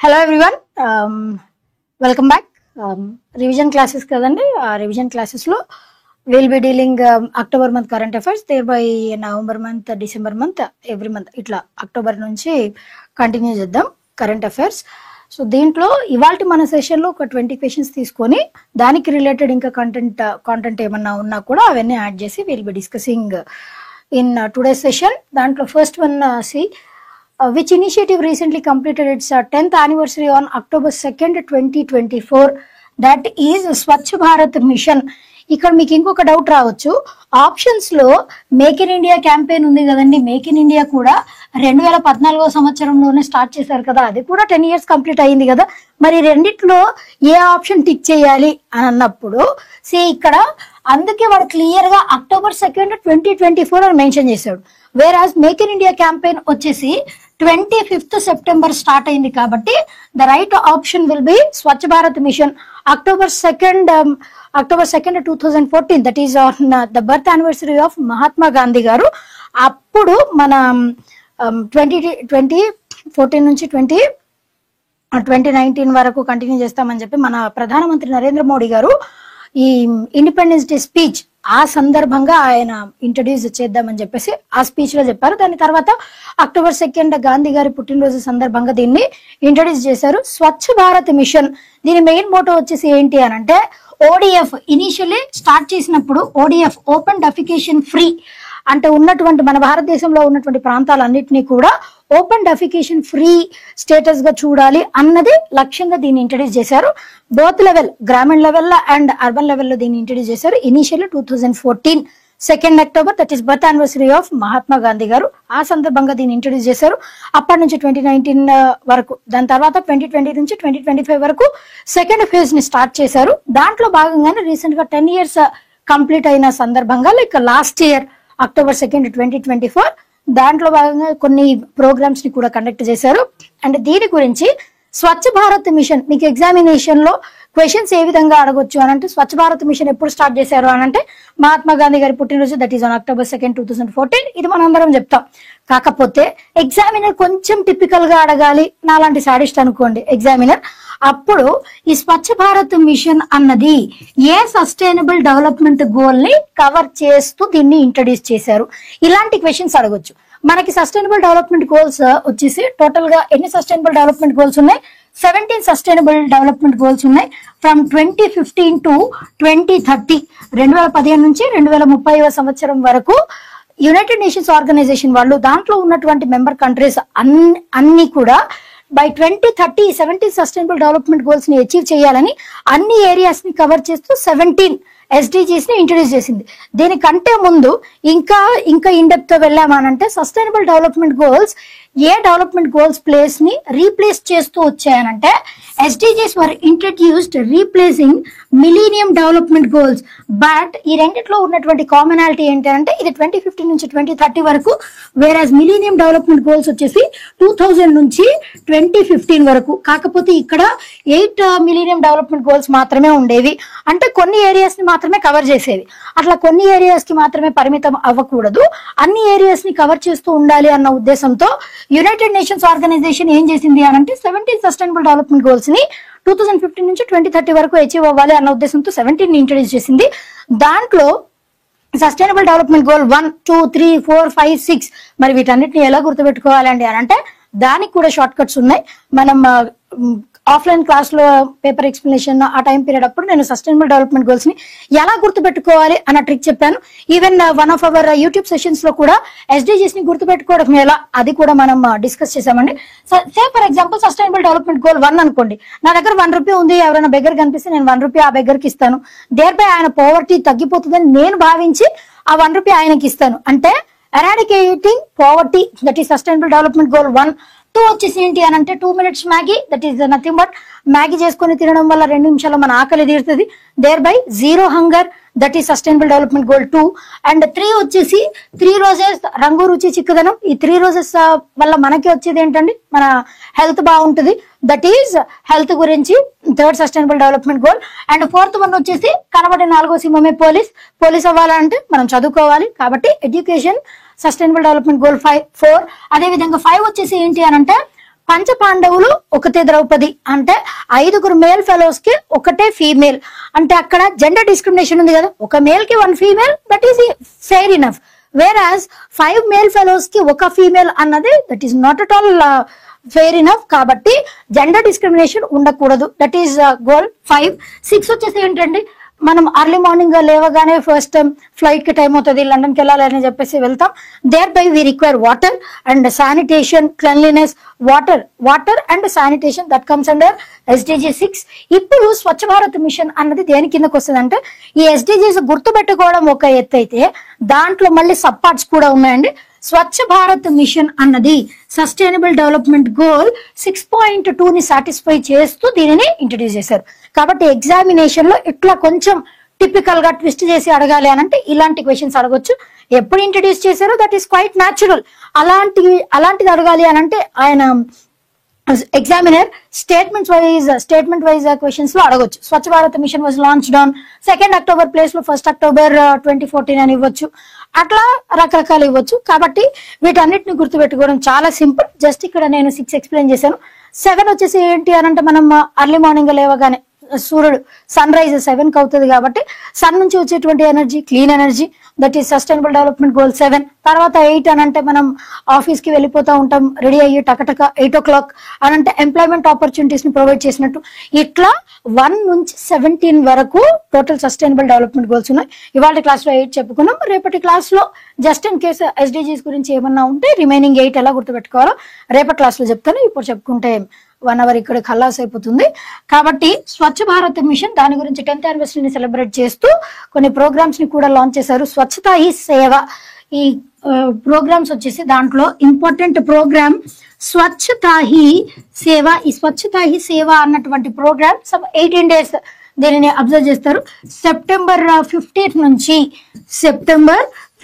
Hello everyone, welcome back. Revision classes kadandi. Revision classes lo we'll be dealing October month current affairs, thereby November month, December month, every month itla October nunchi continue చేద్దాం current affairs. So దీంట్లో ఇవాల్టి మన session లో ఒక 20 questions తీసుకొని దానికి related ఇంకా content ఏమన్నా ఉన్నా కూడా అవన్నీ యాడ్ చేసి will be discussing in today session. దాంట్లో first one see which initiative recently completed its 10th anniversary on October 2nd, 2024. That is Swachh Bharat Mission. ఇక్కడ మీకు ఇంకొక డౌట్ రావచ్చు, ఆప్షన్స్ లో మేక్ ఇన్ ఇండియా క్యాంపెయిన్ ఉంది కదండి. Make in India కూడా 2014 సంవత్సరంలోనే స్టార్ట్ చేశారు కదా, అది కూడా 10 years కంప్లీట్ అయింది కదా. మరి రెండిట్లో ఏ ఆప్షన్ టిక్ చేయాలి అని అన్నప్పుడు ఇక్కడ అందుకే వాడు క్లియర్ గా October 2nd, 2024 అని మెన్షన్ చేశాడు. Whereas make in India campaign వచ్చేసి 25th September స్టార్ట్ అయింది కాబట్టి the right option will be Swachh Bharat mission. October 2nd, 2014, that is the birth anniversary of Mahatma Gandhi garu. అప్పుడు మన 2014 నుంచి 2019 వరకు కంటిన్యూ చేస్తామని చెప్పి మన ప్రధానమంత్రి నరేంద్ర మోడీ గారు ఈ ఇండిపెండెన్స్ డే స్పీచ్ ఆ సందర్భంగా ఆయన ఇంట్రడ్యూస్ చేద్దామని చెప్పేసి ఆ స్పీచ్ లో చెప్పారు. దాని తర్వాత October 2nd గాంధీ గారి పుట్టినరోజు సందర్భంగా దీన్ని ఇంట్రడ్యూస్ చేశారు. స్వచ్ఛ భారత్ మిషన్ దీని మెయిన్ మోటో వచ్చేసి ఏంటి అని అంటే ఓడిఎఫ్. ఇనిషియల్లీ స్టార్ట్ చేసినప్పుడు ఓడిఎఫ్ ఓపెన్ డెఫికేషన్ ఫ్రీ అంటే ఉన్నటువంటి మన భారతదేశంలో ఉన్నటువంటి ప్రాంతాలన్నింటినీ కూడా ఓపెన్ డెఫికేషన్ ఫ్రీ స్టేటస్ గా చూడాలి అన్నది లక్ష్యంగా దీన్ని ఇంట్రడ్యూస్ చేశారు. బోత్ లెవెల్ గ్రామీణ లెవెల్లో అండ్ అర్బన్ లెవెల్లో దీన్ని ఇంట్రడ్యూస్ చేశారు. Initially 2014 2nd October, that is birth anniversary of Mahatma Gandhi గారు. ఆ సందర్భంగా దీన్ని ఇంట్రడ్యూస్ చేశారు. అప్పటి నుంచి 2019 వరకు, దాని తర్వాత 2020 నుంచి 2025 వరకు సెకండ్ ఫేజ్ ని స్టార్ట్ చేశారు. దాంట్లో భాగంగానే రీసెంట్ గా 10 years కంప్లీట్ అయిన సందర్భంగా like last year October 2nd, 2024 దాంట్లో భాగంగా కొన్ని ప్రోగ్రామ్స్ ని కూడా కండక్ట్ చేశారు. అండ్ దీని గురించి స్వచ్ఛ భారత్ మిషన్ మీకు ఎగ్జామినేషన్ లో క్వశ్చన్స్ ఏ విధంగా అడగొచ్చు అని అంటే స్వచ్ఛ భారత్ మిషన్ ఎప్పుడు స్టార్ట్ చేశారు అని అంటే మహాత్మా గాంధీ గారి పుట్టినరోజు, that is on October 2nd, 2014. ఇది మనందరం చెప్తాం. కాకపోతే ఎగ్జామినర్ కొంచెం టిపికల్ గా అడగాలి, నాలాంటి సాడిస్ట్ అనుకోండి ఎగ్జామినర్, అప్పుడు ఈ స్వచ్ఛ భారత్ మిషన్ అన్నది ఏ సస్టైనబుల్ డెవలప్మెంట్ గోల్ ని కవర్ చేస్తూ దీన్ని ఇంట్రడ్యూస్ చేశారు, ఇలాంటి క్వశ్చన్స్ అడగొచ్చు. మనకి సస్టైనబుల్ డెవలప్మెంట్ గోల్స్ వచ్చేసి టోటల్ గా ఎన్ని సస్టైనబుల్ డెవలప్మెంట్ గోల్స్ ఉన్నాయి? 17 సస్టైనబుల్ డెవలప్మెంట్ గోల్స్ ఉన్నాయి. ఫ్రమ్ 2015 to 2030, 2015 నుంచి 2030 సంవత్సరం వరకు యునైటెడ్ నేషన్స్ ఆర్గనైజేషన్ వాళ్ళు దాంట్లో ఉన్నటువంటి మెంబర్ కంట్రీస్ అన్ని కూడా బై 2030 17 సస్టైనబుల్ డెవలప్మెంట్ గోల్స్ ని అచీవ్ చేయాలని అన్ని ఏరియాస్ ని కవర్ చేస్తూ 17 SDGs ని ఇంట్రడ్యూస్ చేసింది. దీనికంటే ముందు ఇంకా ఇన్ డెప్త్ తో వెళ్ళామనంటే సస్టైనబుల్ డెవలప్మెంట్ గోల్స్ ఏ డెవలప్మెంట్ గోల్స్ ప్లేస్ ని రీప్లేస్ చేస్తూ వచ్చాయనంటే SDGs were introduced replacing millennium development goals. But ఈ రెండిట్లో ఉన్నటువంటి కామనాలిటీ ఏంటంటే ఇది 2015 నుంచి 2030 వరకు, వేరాజ్ మిలీనియం డెవలప్మెంట్ గోల్స్ వచ్చేసి 2000 నుంచి 2015 వరకు. కాకపోతే ఇక్కడ 8 మిలీనియం డెవలప్మెంట్ గోల్స్ మాత్రమే ఉండేవి. అంటే కొన్ని ఏరియాస్ ని మాత్రమే కవర్ చేసేవి. అట్లా కొన్ని ఏరియాస్ కి మాత్రమే పరిమితం అవ్వకూడదు, అన్ని ఏరియాస్ ని కవర్ చేస్తూ ఉండాలి అన్న ఉద్దేశంతో యునైటెడ్ నేషన్స్ ఆర్గనైజేషన్ ఏం చేసింది అని అంటే 17 సస్టైనబుల్ డెవలప్మెంట్ గోల్స్ ని 2015 నుంచి 2030 వరకు అచీవ్ అవ్వాలి అన్న ఉద్దేశంతో 17 ని ఇంట్రడ్యూస్ చేసింది. దాంట్లో సస్టైనబుల్ డెవలప్మెంట్ గోల్ 1, 2, 3, 4, 5, 6 మరి వీటన్నిటిని ఎలా గుర్తుపెట్టుకోవాలండి అని అంటే దానికి కూడా షార్ట్ కట్స్ ఉన్నాయి. మనం ఆఫ్లైన్ క్లాస్ లో పేపర్ ఎక్స్ప్లెనేషన్ ఆ టైం పీరియడ్ అప్పుడు నేను సస్టైనబుల్ డెవలప్మెంట్ గోల్స్ ని ఎలా గుర్తుపెట్టుకోవాలి అన్న ట్రిక్ చెప్పాను. Even one of our YouTube sessions లో కూడా SDGs ని గుర్తుపెట్టుకోవడం ఎలా అది కూడా మనం డిస్కస్ చేసామండి. సే for example sustainable development goal 1 అనుకోండి, నా దగ్గర 1 రూపీ ఉంది, ఎవరైనా బెగ్గర్ కనిపిస్తే నేను 1 రూపీ ఆ బెగ్గర్కి ఇస్తాను. దేర్పై ఆయన పోవర్టీ తగ్గిపోతుందని నేను భావించి ఆ 1 రూపీ ఆయనకి ఇస్తాను. అంటే eradicating poverty, that is sustainable development goal 1. 2 వచ్చేసి ఏంటి అని అంటే 2 minutes Maggi, that is nothing but Maggi చేసుకుని తినడం వల్ల 2 నిమిషాల్లో మన ఆకలి తీరుతుంది. Thereby zero hunger, that is sustainable development goal 2. And 3 వచ్చేసి 3 రోజెస్, రంగు రుచి చిక్కదనం. ఈ 3 రోజెస్ వల్ల మనకి వచ్చేది ఏంటండి, మన హెల్త్ బాగుంటుంది. దట్ ఈస్ హెల్త్ గురించి 3rd sustainable development goal. And 4th one వచ్చేసి కనబడే 4వ సింహమే పోలీస్ అవ్వాలంటే మనం చదువుకోవాలి కాబట్టి ఎడ్యుకేషన్ సస్టైనబుల్ డెవలప్మెంట్ గోల్ 4. అదే విధంగా 5 వచ్చేసి ఏంటి అని అంటే పంచ పాండవులు ఒకటే ద్రౌపది అంటే 5 మేల్ ఫెలోస్ కి ఒకటే ఫీమేల్ అంటే అక్కడ జెండర్ డిస్క్రిమినేషన్ ఉంది కదా, ఒక మేల్ కి 1 female, that is fair enough. 5 male fellows కి ఒక ఫీమేల్ అన్నది that is not at all fair enough. కాబట్టి జెండర్ డిస్క్రిమినేషన్ ఉండకూడదు, దట్ ఈస్ గోల్ 5. 6 వచ్చేసి ఏంటండి, మనం అర్లీ మార్నింగ్ లేవగానే ఫస్ట్ ఫ్లైట్ కి టైం అవుతుంది, లండన్ కి వెళ్ళాలని చెప్పేసి వెళ్తాం. Thereby we require water and sanitation, cleanliness, water and sanitation, that comes under SDG 6. ఇప్పుడు స్వచ్ఛ భారత్ మిషన్ అన్నది దేని కిందకు వస్తుంది అంటే, ఈ SDGs గుర్తుపెట్టుకోవడం ఒక ఎత్తు అయితే దాంట్లో మళ్ళీ సబ్ పార్ట్స్ కూడా ఉన్నాయండి. స్వచ్ఛ భారత్ మిషన్ అన్నది సస్టైనబుల్ డెవలప్మెంట్ గోల్ 6.2 ని సాటిస్ఫై చేస్తూ దీనిని ఇంట్రడ్యూస్ చేశారు. కాబట్టి ఎగ్జామినేషన్ లో ఇట్లా కొంచెం టిపికల్ గా ట్విస్ట్ చేసి అడగాలి అని అంటే ఇలాంటి క్వశ్చన్స్ అడగొచ్చు. ఎప్పుడు ఇంట్రడ్యూస్ చేశారో దట్ ఈస్ క్వైట్ న్యాచురల్. అలాంటిది అడగాలి అని అంటే ఆయన ఎగ్జామినర్ స్టేట్మెంట్ వైజ్ క్వశ్చన్స్ లో అడగొచ్చు. Swachh Bharat mission was launched on 2 October place లో 1 అక్టోబర్ 2014 అని ఇవ్వచ్చు. అట్లా రకరకాలు ఇవ్వచ్చు. కాబట్టి వీటన్నిటిని గుర్తుపెట్టుకోవడం చాలా సింపుల్. జస్ట్ ఇక్కడ నేను 6 ఎక్స్ప్లెయిన్ చేశాను. 7 వచ్చేసి ఏంటి అని అంటే, మనం అర్లీ మార్నింగ్ లేవగానే సూర్యుడు సన్ రైజ్ 7కి అవుతుంది కాబట్టి సన్ నుంచి వచ్చేటువంటి energy clean energy, that is sustainable development goal 7. తర్వాత 8 అని అంటే మనం ఆఫీస్ కి వెళ్ళిపోతా ఉంటాం రెడీ అయ్యి టకటక 8 o'clock అని అంటే ఎంప్లాయ్మెంట్ ఆపర్చునిటీస్ ని ప్రొవైడ్ చేసినట్టు. ఇట్లా 1 నుంచి 17 వరకు టోటల్ సస్టైనబుల్ డెవలప్మెంట్ గోల్స్ ఉన్నాయి. ఇవాళ క్లాస్ లో 8 చెప్పుకున్నాం. రేపటి క్లాస్ లో జస్ట్ ఇన్ కేసు SDGs గురించి ఏమన్నా ఉంటే రిమైనింగ్ 8 ఎలా గుర్తుపెట్టుకోవాలో రేపటి క్లాస్ లో చెప్తాను. ఇప్పుడు చెప్పుకుంటే 1 hour ఇక్కడ ఖల్లాస్ అయిపోతుంది. కాబట్టి స్వచ్ఛ భారత్ మిషన్ దాని గురించి 10th యానివర్సరీని సెలబ్రేట్ చేస్తూ కొన్ని ప్రోగ్రామ్స్ ని కూడా లాంచ్ చేశారు. స్వచ్ఛతా హీ సేవ, ఈ ప్రోగ్రామ్స్ వచ్చేసి దాంట్లో ఇంపార్టెంట్ ప్రోగ్రామ్ స్వచ్ఛతా హీ సేవ. ఈ స్వచ్ఛతా హీ సేవ అన్నటువంటి ప్రోగ్రామ్ 18 days దీనిని అబ్జర్వ్ చేస్తారు. సెప్టెంబర్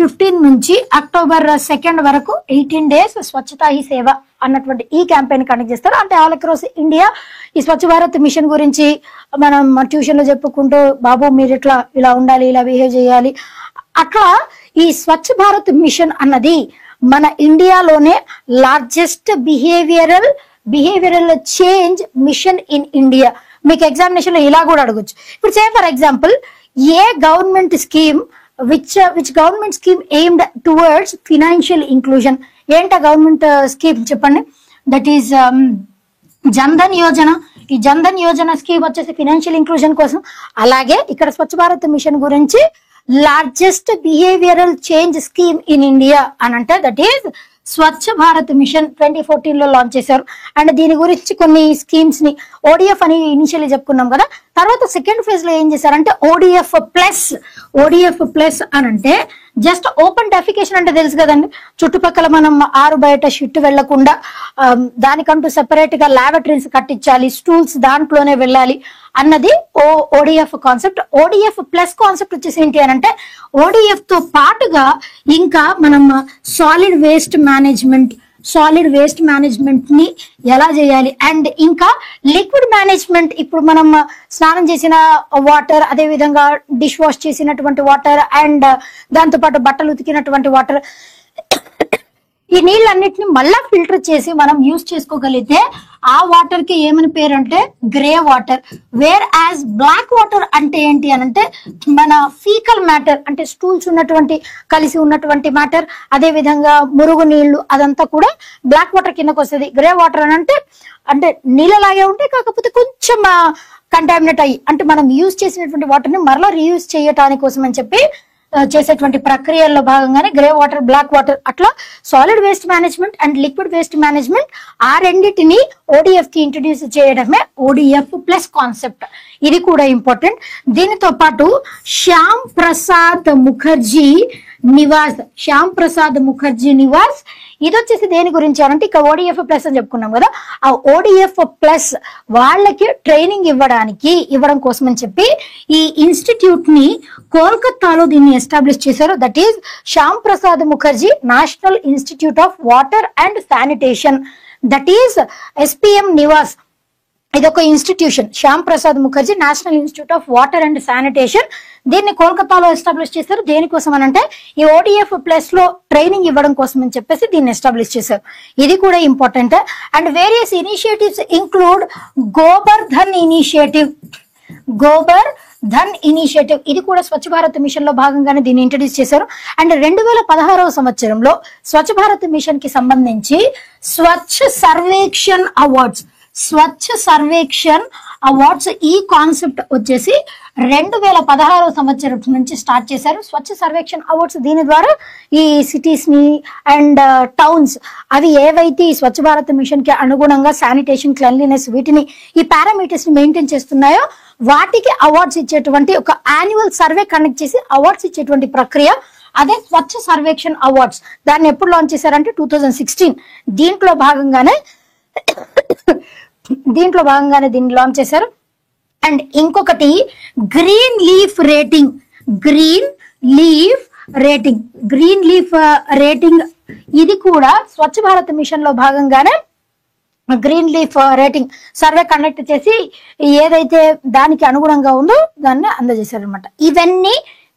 15 నుంచి అక్టోబర్ 2 వరకు 18 days స్వచ్ఛతా హీ సేవ అన్నటువంటి ఈ క్యాంపెయిన్ కండక్ట్ చేస్తారు. అంటే ఆల్ అక్రాస్ ఇండియా ఈ స్వచ్ఛ భారత్ మిషన్ గురించి మనం ట్యూషన్ లో చెప్పుకుంటూ, బాబు మీరు ఇలా ఉండాలి, ఇలా బిహేవ్ చేయాలి. అట్లా ఈ స్వచ్ఛ భారత్ మిషన్ అన్నది మన ఇండియాలోనే largest behavioural change mission in India. మీకు ఎగ్జామినేషన్ లో ఇలా కూడా అడగొచ్చు. ఇప్పుడు say for example, a government scheme which government scheme aimed towards financial inclusion? ఏంట గవర్నమెంట్ స్కీమ్ చెప్పండి. That is Jan Dhan Yojana. ఈ జన్ధన్ యోజన స్కీమ్ వచ్చేసి ఫినాన్షియల్ ఇంక్లూజన్ కోసం. అలాగే ఇక్కడ స్వచ్ఛ భారత్ మిషన్ గురించి largest behavioural change scheme in India అని అంటే that is Swachh Bharat mission 2014 లో లాంచ్ చేశారు. అండ్ దీని గురించి కొన్ని స్కీమ్స్ ని ODF అని ఇనిషియల్లీ చెప్పుకున్నాం కదా. తర్వాత సెకండ్ ఫేజ్ లో ఏం చేశారంటే ODF ప్లస్ అని అంటే జస్ట్ ఓపెన్ డెఫికేషన్ అంటే తెలుసు కదండి. చుట్టుపక్కల మనం ఆరు బయట షిట్ వెళ్లకుండా దానికంటూ సెపరేట్ గా ల్యాబరేటరీస్ కట్టించాలి, స్టూల్స్ దాంట్లోనే వెళ్ళాలి అన్నది ODF concept. ODF plus concept వచ్చేసి ఏంటి అని అంటే, ODF తో పాటుగా ఇంకా మనం సాలిడ్ వేస్ట్ మేనేజ్మెంట్ ని ఎలా చేయాలి, అండ్ ఇంకా లిక్విడ్ మేనేజ్మెంట్. ఇప్పుడు మనం స్నానం చేసిన వాటర్, అదే విధంగా డిష్ వాష్ చేసినటువంటి వాటర్, అండ్ దాంతో పాటు బట్టలు ఉతికినటువంటి వాటర్, ఈ నీళ్ళన్నిటిని మళ్ళా ఫిల్టర్ చేసి మనం యూజ్ చేసుకోగలిగితే ఆ వాటర్ కి ఏమని పేరు అంటే grey water. Whereas black water అంటే ఏంటి అని అంటే, మన ఫీకల్ మ్యాటర్ అంటే స్టూల్స్ కలిసి ఉన్నటువంటి మ్యాటర్, అదే విధంగా మురుగు నీళ్లు, అదంతా కూడా బ్లాక్ వాటర్ కిందకు వస్తుంది. గ్రే వాటర్ అని అంటే నీళ్ళలాగే ఉంటాయి, కాకపోతే కొంచెం కంటామినేట్ అయ్యి, అంటే మనం యూజ్ చేసినటువంటి వాటర్ ని మరలా రీయూజ్ చేయటానికి కోసం అని చెప్పి చేసేటువంటి ప్రక్రియల్లో భాగంగానే గ్రే వాటర్, బ్లాక్ వాటర్, అట్లా solid waste management and liquid waste management ఆ రెండింటిని ODF కి ఇంట్రడ్యూస్ చేయడమే ODF ప్లస్ కాన్సెప్ట్. ఇది కూడా ఇంపార్టెంట్. దీనితో పాటు శ్యామ్ ప్రసాద్ ముఖర్జీ నివాస్ ఇది వచ్చేసి దేని గురించి అంటే, ఇక ODF ప్లస్ అని చెప్పుకున్నాం కదా, ఆ ODF ప్లస్ వాళ్ళకి ట్రైనింగ్ ఇవ్వడం కోసం అని చెప్పి ఈ ఇన్స్టిట్యూట్ ని కోల్కతాలో దీన్ని ఎస్టాబ్లిష్ చేశారు. That is Shyam Prasad Mukherjee national institute of water and sanitation, that is SPM Nivas. ఇది ఒక ఇన్స్టిట్యూషన్, Shyam Prasad Mukherjee national institute of water and sanitation. దీన్ని కోల్కతాలో ఎస్టాబ్లిష్ చేశారు. దేనికోసం అని అంటే ఈ ODF ప్లస్ లో ట్రైనింగ్ ఇవ్వడం కోసం అని చెప్పేసి దీన్ని ఎస్టాబ్లిష్ చేశారు. ఇది కూడా important. And various initiatives include Gobardhan initiative. Gobardhan initiative ఇది కూడా స్వచ్ఛ భారత్ మిషన్ లో భాగంగానే దీన్ని ఇంట్రడ్యూస్ చేశారు. అండ్ 2016వ సంవత్సరంలో స్వచ్ఛ భారత్ మిషన్ కి సంబంధించి స్వచ్ఛ సర్వేక్షణ్ అవార్డ్స్, స్వచ్ఛ సర్వేక్షణ్ అవార్డ్స్ ఈ కాన్సెప్ట్ వచ్చేసి 2016వ సంవత్సరం నుంచి స్టార్ట్ చేశారు. స్వచ్ఛ సర్వేక్షణ్ అవార్డ్స్ దీని ద్వారా ఈ సిటీస్ ని అండ్ టౌన్స్ అవి ఏవైతే ఈ స్వచ్ఛ భారత్ మిషన్ కి అనుగుణంగా శానిటేషన్, క్లెన్లీనెస్ వీటిని ఈ పారామీటర్స్ ని మెయింటైన్ చేస్తున్నాయో వాటికి అవార్డ్స్ ఇచ్చేటువంటి ఒక యాన్యువల్ సర్వే కండక్ట్ చేసి అవార్డ్స్ ఇచ్చేటువంటి ప్రక్రియ అదే స్వచ్ఛ సర్వేక్షణ్ అవార్డ్స్. దాన్ని ఎప్పుడు లాంచ్ చేశారంటే 2016. దీంట్లో భాగంగానే దీన్ని లాంచ్ చేశారు. అండ్ ఇంకొకటి గ్రీన్ లీఫ్ రేటింగ్. ఇది కూడా స్వచ్ఛ భారత్ మిషన్ లో భాగంగానే green leaf rating survey conduct చేసి ఏదైతే దానికి అనుగుణంగా ఉందో దాన్ని అందజేశారనమాట. ఇవన్నీ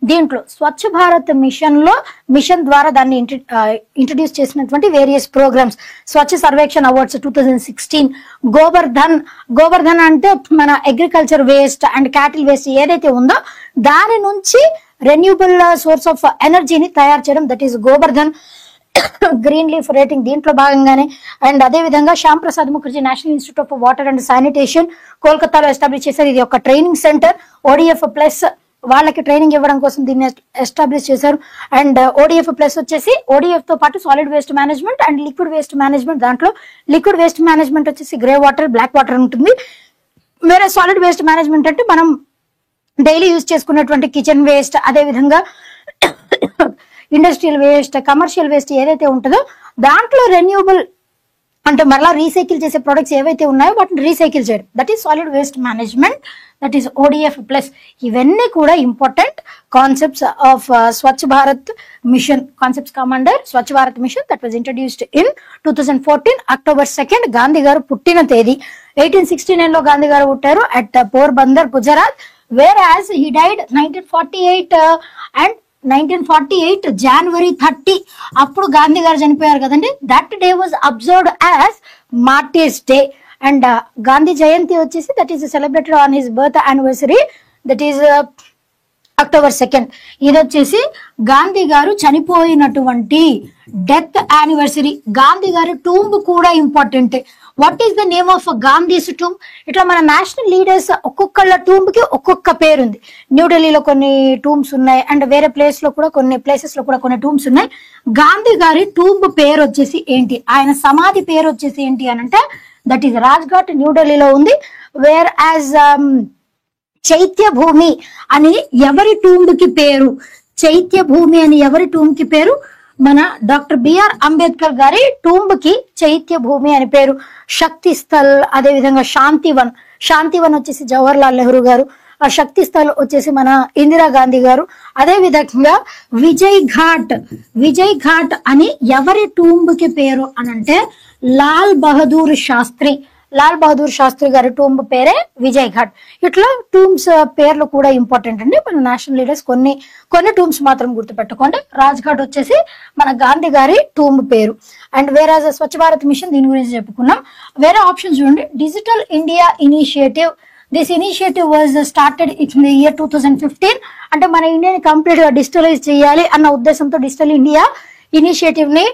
దీంట్లో స్వచ్ఛ భారత్ మిషన్ ద్వారా దాన్ని ఇంట్రడ్యూస్ చేసినటువంటి వేరియస్ ప్రోగ్రామ్స్. స్వచ్ఛ సర్వేక్షణ్ అవార్డ్స్ 2016, గోబర్ధన్ అంటే మన agriculture waste and cattle waste ఏదైతే ఉందో దాని నుంచి రెన్యూబుల్ సోర్స్ ఆఫ్ ఎనర్జీని తయారు చేయడం, that is Gobardhan. Green leaf rating దీంట్లో భాగంగానే. అండ్ అదే విధంగా Shyam Prasad Mukherjee national institute of water and sanitation కోల్కతాలో ఎస్టాబ్లిష్ చేశారు. ఇది ఒక ట్రైనింగ్ సెంటర్. ODF ప్లస్ వాళ్ళకి ట్రైనింగ్ ఇవ్వడం కోసం దీన్ని ఎస్టాబ్లిష్ చేశారు. అండ్ ODF ప్లస్ వచ్చేసి ODF తో పాటు solid waste management and liquid waste management. దాంట్లో లిక్విడ్ వేస్ట్ మేనేజ్మెంట్ వచ్చేసి గ్రే వాటర్, బ్లాక్ వాటర్ ఉంటుంది. వేరే సాలిడ్ వేస్ట్ మేనేజ్మెంట్ అంటే మనం డైలీ యూజ్ చేసుకున్నటువంటి కిచెన్ వేస్ట్, అదే విధంగా ఇండస్ట్రియల్ వేస్ట్, కమర్షియల్ వేస్ట్ ఏదైతే ఉంటుందో దాంట్లో రెన్యూబుల్ అంటే మరలా రీసైకిల్ చేసే ప్రొడక్ట్స్ ఏవైతే ఉన్నాయో వాటిని రీసైకిల్ చేయడం, that is solid waste management, that is ODF plus. ఇవన్నీ కూడా important concepts of Swachh Bharat mission. Concepts come under Swachh Bharat mission that was introduced in 2014 October 2. Gandhi గారు పుట్టిన తేదీ 1869 లో గాంధీ గారు పుట్టారు at Porbandar, Gujarat. Whereas he died 1948 January 30. అప్పుడు గాంధీ గారు చనిపోయారు కదండి. That day was observed as martyrs day. And Gandhi Jayanti వచ్చేసి that is celebrated on his birth anniversary, that is October 2. ఇది వచ్చేసి గాంధీ గారు చనిపోయినటువంటి డెత్ యానివర్సరీ. గాంధీ గారి టూంబ్ కూడా important. What is the name of Gandhi's tomb? ఇట్లా మన నేషనల్ లీడర్స్ ఒక్కొక్కళ్ళ టూంబ్ కి ఒక్కొక్క పేరు ఉంది. న్యూఢిల్లీలో కొన్ని టూంబ్స్ ఉన్నాయి అండ్ వేరే ప్లేసెస్ లో కూడా కొన్ని టూంబ్స్ ఉన్నాయి. గాంధీ గారి టూంబ్ పేరు వచ్చేసి ఏంటి, ఆయన సమాధి పేరు వచ్చేసి ఏంటి అని అంటే దట్ ఈస్ రాజ్ఘాట్, న్యూఢిల్లీలో ఉంది. వేర్ యాజ్ చైత్య భూమి అని ఎవరి టూంబ్ కి పేరు, చైత్య భూమి అని ఎవరి టూంబ్ కి పేరు, మన డాక్టర్ బిఆర్ అంబేద్కర్ గారి టూంబ్ కి చైత్య భూమి అని పేరు. శక్తి స్థల్, అదే విధంగా శాంతివన్ వచ్చేసి జవహర్లాల్ నెహ్రూ గారు, ఆ శక్తి స్థల్ వచ్చేసి మన ఇందిరా గాంధీ గారు. అదే విధంగా విజయ్ ఘాట్ అని ఎవరి టూంబ్ కి పేరు అనంటే లాల్ బహదూర్ శాస్త్రి గారి టూంబ్ పేరే విజయ్ ఘాట్. ఇట్లా టూంబ్స్ పేర్లు కూడా ఇంపార్టెంట్ అండి. మన నేషనల్ లీడర్స్ కొన్ని టూంబ్స్ మాత్రం గుర్తుపెట్టుకోండి. రాజ్ఘాట్ వచ్చేసి మన గాంధీ గారి టూంబ్ పేరు. అండ్ వేరే స్వచ్ఛ భారత్ మిషన్ దీని గురించి చెప్పుకున్నాం. వేరే ఆప్షన్ చూడండి. Digital India initiative. This initiative was started in the year 2015. అంటే మన ఇండియాని కంప్లీట్ గా డిజిటలైజ్ చేయాలి అన్న ఉద్దేశంతో డిజిటల్ ఇండియా ఇనిషియేటివ్ ని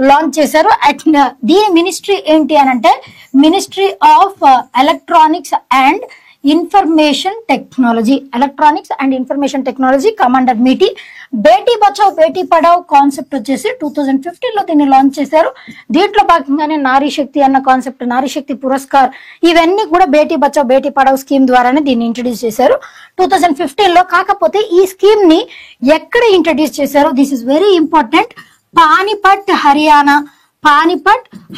లాంచ్ చేశారు. దీని మినిస్ట్రీ ఏంటి అని అంటే ministry of electronics and information technology come under MeitY. Beti Bachao Beti Padhao concept వచ్చేసి 2015 లో దీన్ని లాంచ్ చేశారు. దీంట్లో భాగంగానే నారీ శక్తి అన్న కాన్సెప్ట్, నారీ శక్తి పురస్కార్, ఇవన్నీ కూడా బేటీ బచావ్ బేటీ పడావ్ స్కీమ్ ద్వారానే దీన్ని ఇంట్రడ్యూస్ చేశారు 2015 లో. కాకపోతే ఈ స్కీమ్ ని ఎక్కడ ఇంట్రడ్యూస్ చేశారు, this is very important. Panipat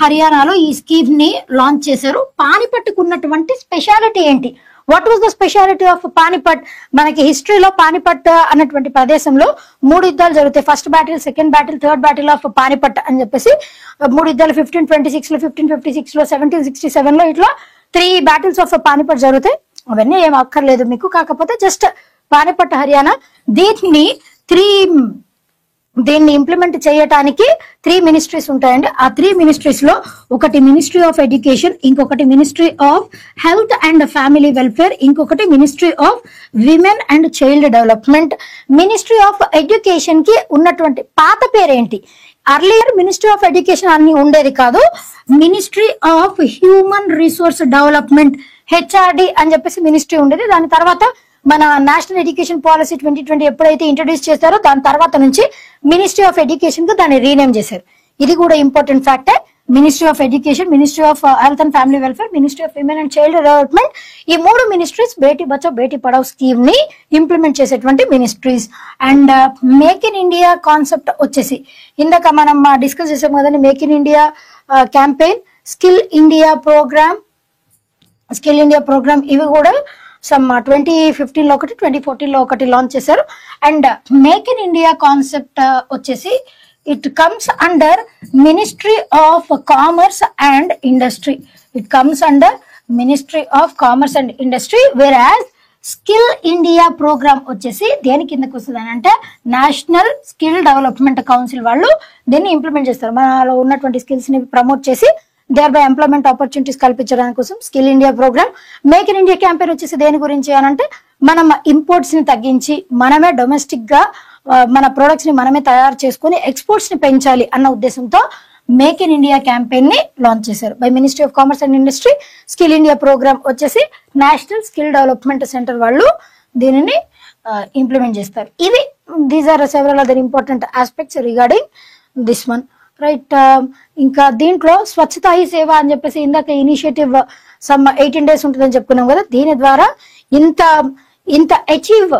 హర్యానాలో ఈ స్కీమ్ ని లాంచ్ చేశారు. పానిపట్టుకు ఉన్నటువంటి స్పెషాలిటీ ఏంటి, what was the speciality of Panipat? మనకి హిస్టరీలో పానిపట్ అన్నటువంటి ప్రదేశంలో 3 యుద్ధాలు జరుగుతాయి. First battle, second battle, third battle of Panipat అని చెప్పేసి 3 యుద్ధాలు 1526 లో, 1556 లో, 1767 లో, ఇట్లా 3 battles ఆఫ్ పానిపట్ జరుగుతాయి. అవన్నీ ఏం అక్కర్లేదు మీకు, కాకపోతే జస్ట్ పానిపట్ హర్యానా. దీన్ని ఇంప్లిమెంట్ చేయడానికి 3 మినిస్ట్రీస్ ఉంటాయండి. ఆ 3 మినిస్ట్రీస్ లో ఒకటి మినిస్ట్రీ ఆఫ్ ఎడ్యుకేషన్, ఇంకొకటి ministry of health and family welfare, ఇంకొకటి ministry of women and child development. Ministry of education కి ఉన్నటువంటి పాత పేరేంటి? అర్లియర్ మినిస్ట్రీ ఆఫ్ ఎడ్యుకేషన్ అన్ని ఉండేది కాదు, ministry of human resource development HRD అని చెప్పేసి మినిస్ట్రీ ఉండేది. దాని తర్వాత మన నేషనల్ ఎడ్యుకేషన్ పాలసీ 2020 ఎప్పుడైతే ఇంట్రడ్యూస్ చేశారో దాని తర్వాత నుంచి మినిస్ట్రీ ఆఫ్ ఎడ్యుకేషన్ కు దాన్ని రీనేమ్ చేశారు. ఇది కూడా ఇంపార్టెంట్ ఫ్యాక్టే. Ministry of education, ministry of health and family welfare, ministry of women and child development, ఈ 3 మినిస్ట్రీస్ బేటీ బచావ్ బేటీ పడావ్ స్కీమ్ ని ఇంప్లిమెంట్ చేసేటువంటి ministries. And make in India concept వచ్చేసి ఇందాక మనం డిస్కస్ చేసాం కదండి, make in India campaign, skill India programme, ఇవి కూడా సమ్ 2015 లో ఒకటి 2014 లో ఒకటి లాంచ్ చేశారు. And make in India concept వచ్చేసి it comes under ministry of commerce and industry. Whereas skill India programme వచ్చేసి దేని కిందకు వస్తుంది అని అంటే నేషనల్ స్కిల్ డెవలప్మెంట్ కౌన్సిల్ వాళ్ళు దీన్ని ఇంప్లిమెంట్ చేస్తారు. మనలో ఉన్నటువంటి స్కిల్స్ ని ప్రమోట్ చేసి దేర్ బై ఎంప్లాయ్మెంట్ ఆపర్చునిటీస్ కల్పించడానికి కోసం skill India programme. Make in India campaign వచ్చేసి దేని గురించి అని అంటే మనం ఇంపోర్ట్స్ ని తగ్గించి మనమే డొమెస్టిక్ గా మన ప్రొడక్ట్స్ ని మనమే తయారు చేసుకుని ఎక్స్పోర్ట్స్ ని పెంచాలి అన్న ఉద్దేశంతో మేక్ ఇన్ ఇండియా క్యాంపెయిన్ ని లాంచ్ చేశారు by ministry of commerce and industry. Skill India programme వచ్చేసి నేషనల్ స్కిల్ డెవలప్మెంట్ సెంటర్ వాళ్ళు దీనిని ఇంప్లిమెంట్ చేస్తారు. ఇవి these are several other important aspects regarding this one, right. ఇంకా దీంట్లో స్వచ్ఛతా హీ సేవ అని చెప్పేసి ఇందాక ఇనిషియేటివ్ సమ్ 18 days ఉంటుందని చెప్పుకున్నాం కదా, దీని ద్వారా ఇంత అచీవ్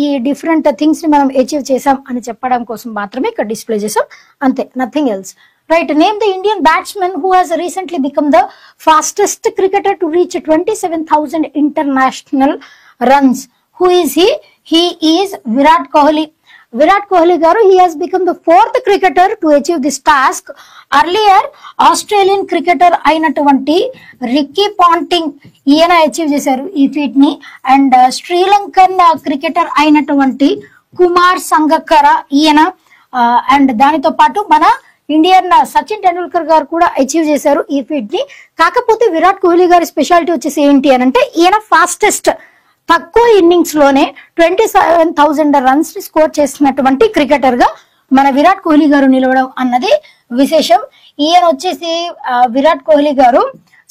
ఈ డిఫరెంట్ థింగ్స్ ని మనం అచీవ్ చేసాం అని చెప్పడం కోసం మాత్రమే ఇక్కడ డిస్ప్లే చేసాం, అంతే, nothing else. Right. Name the Indian batsmen who has recently become the fastest cricketer to reach 27,000 international runs. Who is he? He is Virat Kohli. Virat Kohli గారు he has become the 4th cricketer to achieve this task. Earlier Australian cricketer అయినటువంటి Ricky Ponting ఈయన achieve చేశారు ఈ feet ని. And Sri Lankan cricketer అయినటువంటి కుమార్ సంగక్కర ఈయన, and దానితో పాటు మన ఇండియన్ సచిన్ టెండూల్కర్ గారు కూడా అచీవ్ చేశారు ఈ ఫీట్ ని. కాకపోతే విరాట్ కోహ్లీ గారి స్పెషాలిటీ వచ్చేసి ఏంటి అని అంటే ఈయన ఫాస్టెస్ట్, తక్కువ ఇన్నింగ్స్ లోనే 27,000 రన్స్ ని స్కోర్ చేసినటువంటి క్రికెటర్ గా మన విరాట్ కోహ్లీ గారు నిలవడం అన్నది విశేషం. ఈయన వచ్చేసి విరాట్ కోహ్లీ గారు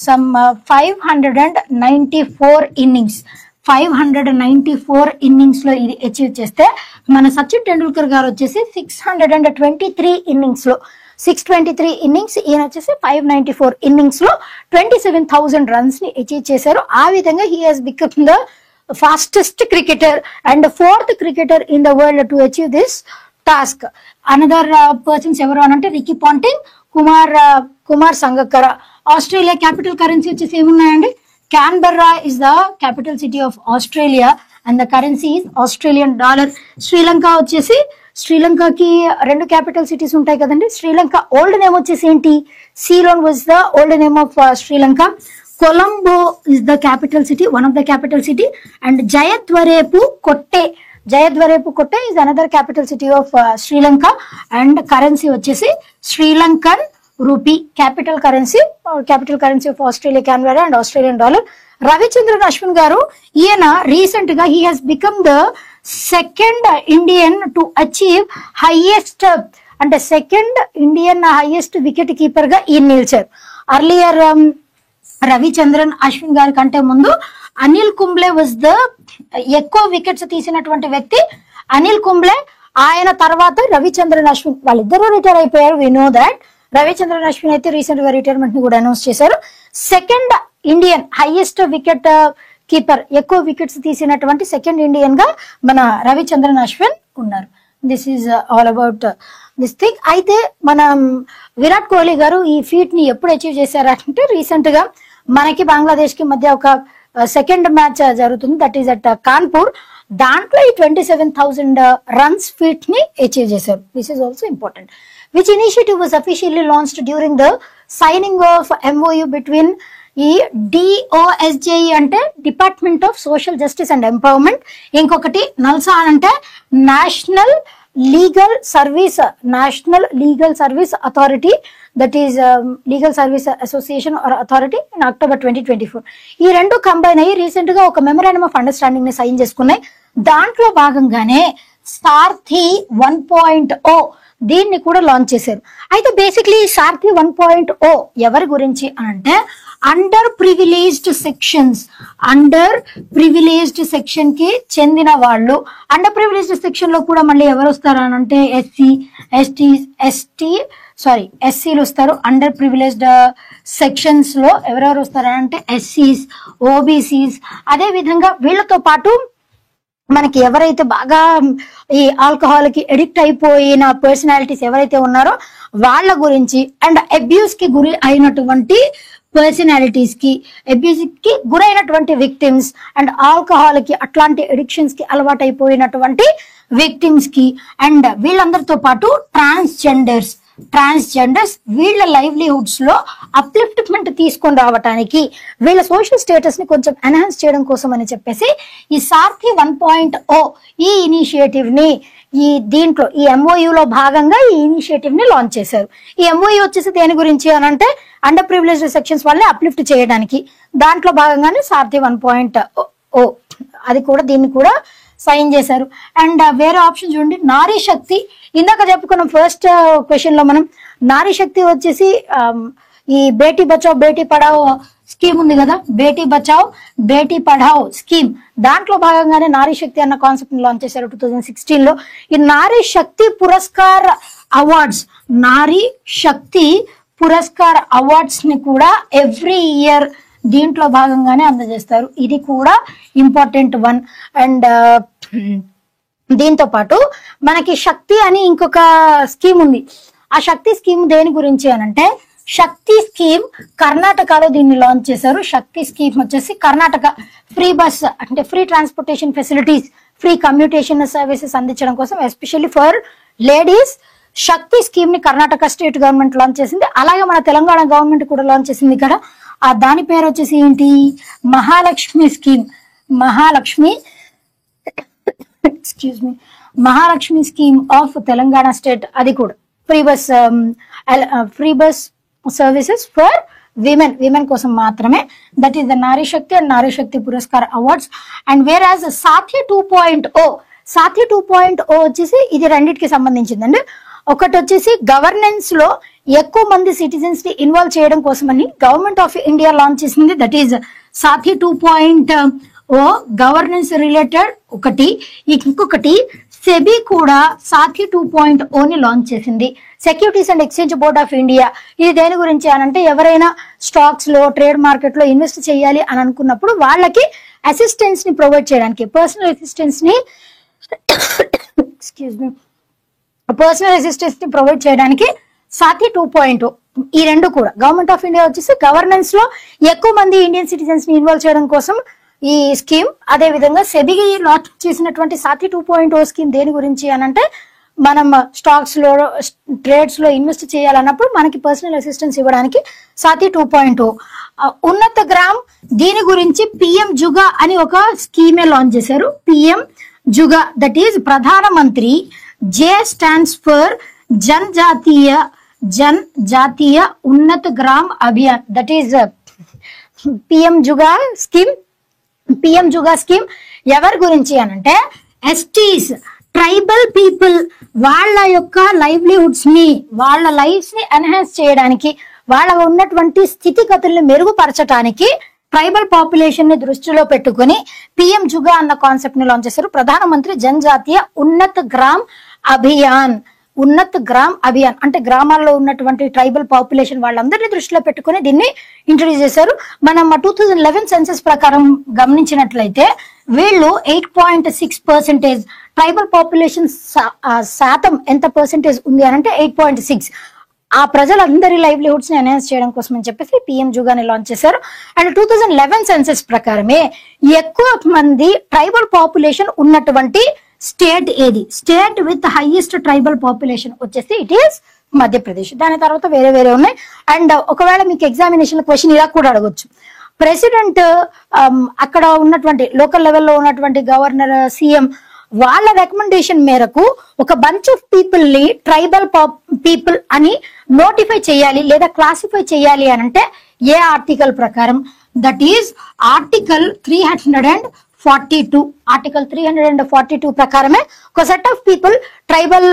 సమ్ 594 ఇన్నింగ్స్ లో ఇది అచీవ్ చేస్తే మన సచిన్ టెండూల్కర్ గారు వచ్చేసి 623 ఇన్నింగ్స్ లో 623 ఇన్నింగ్స్, ఈయన వచ్చేసి 594 ఇన్నింగ్స్ లో 27,000 రన్స్ ని అచీవ్ చేశారు. ఆ విధంగా he has become the fastest cricketer and 4th cricketer in the world to achieve this task. Another persons ever అంటే Ricky Ponting, Kumar Sangakkara. Australia capital currency వచ్చేసి ఏమున్నాయండి? Canberra is the capital city of Australia and the currency is Australian dollar. Sri Lanka వచ్చేసి, శ్రీలంకకి 2 capital cities ఉంటాయి కదండి. Sri Lanka old name వచ్చేసి ఏంటి? Ceylon was the old name of Sri Lanka. Colombo is the capital city, one of the capital city, and Jayadwarepu Kotte is another capital city of Sri Lanka, and currency vachesi Sri Lankan rupee. Capital currency of Australia Canberra and Australian dollar. Ravichandran Ashwin garu ఈయన recent గా he has become the second Indian to achieve highest, అంటే second Indian highest wicket keeper గా ఈయన నిలిచారు. Earlier Ravichandran Ashwin గారి కంటే ముందు Anil Kumble was the ఎక్కువ వికెట్స్ తీసినటువంటి వ్యక్తి అనిల్ కుంబ్లే. ఆయన తర్వాత రవిచంద్రన్ అశ్విన్, వాళ్ళిద్దరూ రిటైర్ అయిపోయారు. We know that. Ravichandran Ashwin అయితే రీసెంట్ గా రిటైర్మెంట్ ని కూడా అనౌన్స్ చేశారు. Second Indian highest wicket keeper, ఎక్కువ వికెట్స్ తీసినటువంటి సెకండ్ ఇండియన్ గా మన రవిచంద్రన్ అశ్విన్ ఉన్నారు. This is all about this thing. అయితే మన విరాట్ కోహ్లీ గారు ఈ ఫీట్ ని ఎప్పుడు అచీవ్ చేశారంటే రీసెంట్ గా మనకి బంగ్లాదేశ్ కి మధ్య ఒక సెకండ్ మ్యాచ్ జరుగుతుంది, దట్ ఈస్ అట్ కాన్పూర్. దాంట్లో ఈ 27,000 రన్స్ ఫీట్ ని అచీవ్ చేశారు. This is also important. Which initiative was officially launched during the signing of MOU between ఈ డిఓఎస్జేఈ అంటే department of social justice and empowerment. ఇంకొకటి నల్సా అంటే national legal service authority, that is legal service association or authority in October 2024. ఈ రెండు combine అయ్యి recent గా ఒక memorandum of understanding ని సైన్ చేసుకున్నాయి. దాంట్లో భాగంగానే సార్థి 1.0 దీన్ని కూడా లాంచ్ చేశారు. అయితే బేసిక్లీ సార్థి 1.0 ఎవరి గురించి అంటే అండర్ ప్రివిలేజ్డ్ సెక్షన్ కి చెందిన వాళ్ళు. అండర్ ప్రివిలేజ్డ్ సెక్షన్ లో కూడా మళ్ళీ ఎవరు వస్తారు అని అంటే ఎస్సీలు వస్తారు. అండర్ ప్రివిలేజ్డ్ సెక్షన్స్ లో ఎవరెవరు వస్తారు అంటే ఎస్సీస్, ఓబీసీస్. అదే విధంగా వీళ్ళతో పాటు మనకి ఎవరైతే బాగా ఈ ఆల్కహాల్ కి ఎడిక్ట్ అయిపోయిన పర్సనాలిటీస్ ఎవరైతే ఉన్నారో వాళ్ళ గురించి, అండ్ అబ్యూస్ కి గురి అయినటువంటి పర్సనాలిటీస్ కి, అబ్యూస్ కి గురైనటువంటి విక్టిమ్స్, అండ్ ఆల్కహాల్ కి అట్లాంటి ఎడిక్షన్స్ కి అలవాటు అయిపోయినటువంటి విక్టిమ్స్ కి, అండ్ వీళ్ళందరితో పాటు ట్రాన్స్జెండర్స్ వీళ్ళ లైవ్లీహుడ్స్ లో అప్లిఫ్ట్మెంట్ తీసుకొని రావడానికి, వీళ్ళ సోషల్ స్టేటస్ ని కొంచెం ఎన్హాన్స్ చేయడం కోసం అని చెప్పేసి ఈ సార్థి 1.0 ఈ ఇనిషియేటివ్ ని దీంట్లో ఈ MOU లో భాగంగా ఈ ఇనిషియేటివ్ ని లాంచ్ చేశారు. ఈ MOU వచ్చేసి దేని గురించి అని అంటే అండర్ ప్రివిలేజ్డ్ సెక్షన్స్ వాళ్ళని అప్లిఫ్ట్ చేయడానికి. దాంట్లో భాగంగానే సార్థి 1.0 అది కూడా దీన్ని కూడా సైన్ చేశారు. అండ్ వేరే ఆప్షన్ చూడండి, నారీ శక్తి. ఇందాక చెప్పుకున్నాం ఫస్ట్ క్వశ్చన్ లో మనం నారీ శక్తి వచ్చేసి ఈ బేటీ బచావ్ బేటీ పడావ్ స్కీమ్ ఉంది కదా, బేటీ బచావ్ బేటీ పఢావ్ స్కీమ్, దాంట్లో భాగంగానే నారీ శక్తి అన్న కాన్సెప్ట్ ని లాంచ్ చేశారు 2016 లో. ఈ నారీ శక్తి పురస్కార్ అవార్డ్స్ ని కూడా ఎవ్రీ ఇయర్ దీంట్లో భాగంగానే అందజేస్తారు. ఇది కూడా ఇంపార్టెంట్ వన్. అండ్ దీంతో పాటు మనకి శక్తి అని ఇంకొక స్కీమ్ ఉంది. ఆ శక్తి స్కీమ్ దేని గురించి అని అంటే శక్తి స్కీమ్ కర్ణాటకలో దీన్ని లాంచ్ చేశారు. శక్తి స్కీమ్ వచ్చేసి కర్ణాటక ఫ్రీ బస్ అంటే free transportation facilities, free commutation services అందించడం కోసం especially for ladies Shakti scheme ని కర్ణాటక స్టేట్ గవర్నమెంట్ లాంచ్ చేసింది. అలాగే మన తెలంగాణ గవర్నమెంట్ కూడా లాంచ్ చేసింది ఇక్కడ. దాని పేరు వచ్చేసి ఏంటి, Mahalakshmi scheme. Mahalakshmi scheme of Telangana state. అది కూడా free bus services for women కోసం మాత్రమే. That is the Nari Shakti and Nari Shakti Puraskar awards. And whereas Saathi 2.0 వచ్చేసి ఇది రెండింటికి సంబంధించిందండి. ఒకటి వచ్చేసి గవర్నెన్స్ లో ఎక్కువ మంది సిటిజన్స్ ని ఇన్వాల్వ్ చేయడం కోసమని గవర్నమెంట్ ఆఫ్ ఇండియా లాంచ్ చేసింది. దట్ ఈస్ సాథి 2.0 గవర్నెన్స్ రిలేటెడ్ ఒకటి. ఇంకొకటి సెబీ కూడా సాథి 2.0 ని లాంచ్ చేసింది. Securities and exchange board of India. ఇది దేని గురించి అని అంటే ఎవరైనా స్టాక్స్ లో ట్రేడ్ మార్కెట్ లో ఇన్వెస్ట్ చేయాలి అని అనుకున్నప్పుడు వాళ్ళకి అసిస్టెన్స్ ని ప్రొవైడ్ చేయడానికి, పర్సనల్ అసిస్టెన్స్ ని ప్రొవైడ్ చేయడానికి సాథి 2.0 ఈ రెండు కూడా. గవర్నమెంట్ ఆఫ్ ఇండియా వచ్చేసి గవర్నెన్స్ లో ఎక్కువ మంది ఇండియన్ సిటిజన్స్ ని ఇన్వాల్వ్ చేయడం కోసం ఈ స్కీమ్. అదే విధంగా సెబీ లాంచ్ చేసినటువంటి సాథి 2.0 స్కీమ్ దేని గురించి అని అంటే మనం స్టాక్స్ లో ట్రేడ్స్ లో ఇన్వెస్ట్ చేయాలన్నప్పుడు మనకి పర్సనల్ అసిస్టెన్స్ ఇవ్వడానికి సాథి 2.0. ఉన్నత గ్రామ్ దీని గురించి పిఎం జుగా అని ఒక స్కీమే లాంచ్ చేశారు. PM JUGA that is Pradhan Mantri, J stands for Janjatiya Unnat Gram Abhiyan. That is PM JUGA scheme ఎవరి గురించి అనంటే ఎస్టీస్, ట్రైబల్ పీపుల్ వాళ్ళ యొక్క లైవ్లీహుడ్స్ ని, వాళ్ళ లైఫ్స్ ని ఎన్హాన్స్ చేయడానికి, వాళ్ళ ఉన్నటువంటి స్థితిగతుల్ని మెరుగుపరచడానికి ట్రైబల్ పాపులేషన్ ని దృష్టిలో పెట్టుకుని పిఎం జుగా అన్న కాన్సెప్ట్ ని లాంచ్ చేశారు. ప్రధానమంత్రి జనజాతీయ ఉన్నత గ్రామ్ అభియాన్ అంటే గ్రామాల్లో ఉన్నటువంటి ట్రైబల్ పాపులేషన్ వాళ్ళందరినీ దృష్టిలో పెట్టుకుని దీన్ని ఇంట్రడ్యూస్ చేశారు. మనం 2011 సెన్సస్ ప్రకారం గమనించినట్లయితే వీళ్ళు 8.6% ట్రైబల్ పాపులేషన్ శాతం ఎంత పర్సెంటేజ్ ఉంది అని అంటే 8.6. ఆ ప్రజలందరి లైవ్లీహుడ్స్ ని ఎన్హాన్స్ చేయడం కోసం అని చెప్పేసి పిఎం జుగాని లాంచ్ చేశారు. అండ్ 2011 సెన్సస్ ప్రకారమే ఎక్కువ మంది ట్రైబల్ పాపులేషన్ ఉన్నటువంటి స్టేట్ ఏది, state with highest tribal population వచ్చేసి ఇట్ ఈస్ మధ్యప్రదేశ్. దాని తర్వాత వేరే వేరే ఉన్నాయి. అండ్ ఒకవేళ మీకు ఎగ్జామినేషన్ క్వశ్చన్ ఇలా కూడా అడగొచ్చు, ప్రెసిడెంట్ అక్కడ ఉన్నటువంటి లోకల్ లెవెల్లో ఉన్నటువంటి గవర్నర్, సీఎం వాళ్ళ రికమెండేషన్ మేరకు ఒక బంచ్ ఆఫ్ పీపుల్ ని ట్రైబల్ పీపుల్ అని నోటిఫై చేయాలి లేదా క్లాసిఫై చేయాలి అని అంటే ఏ ఆర్టికల్ ప్రకారం? That is article 342. ఆర్టికల్ 342 ప్రకారమే ఒక set of people tribal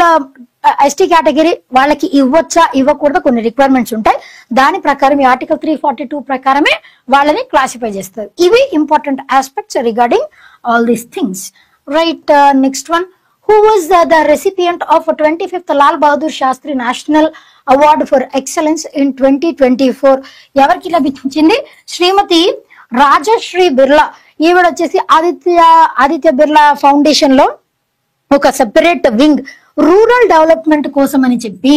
ST category వాళ్ళకి ఇవ్వచ్చా ఇవ్వకూడదు కొన్ని రిక్వైర్మెంట్స్ ఉంటాయి. దాని ప్రకారం ఈ ఆర్టికల్ 342 ప్రకారమే వాళ్ళని క్లాసిఫై చేస్తారు. ఇవి important aspects regarding all these things. Right, next one. Who was the recipient of 25th Lal Bahadur Shastri National Award for Excellence in 2024? ఎవరికి లభించింది? శ్రీమతి రాజశ్రీ బిర్లా. ఈవిడ వచ్చేసి ఆదిత్య బిర్లా ఫౌండేషన్ లో ఒక సెపరేట్ వింగ్ రూరల్ డెవలప్మెంట్ కోసం అని చెప్పి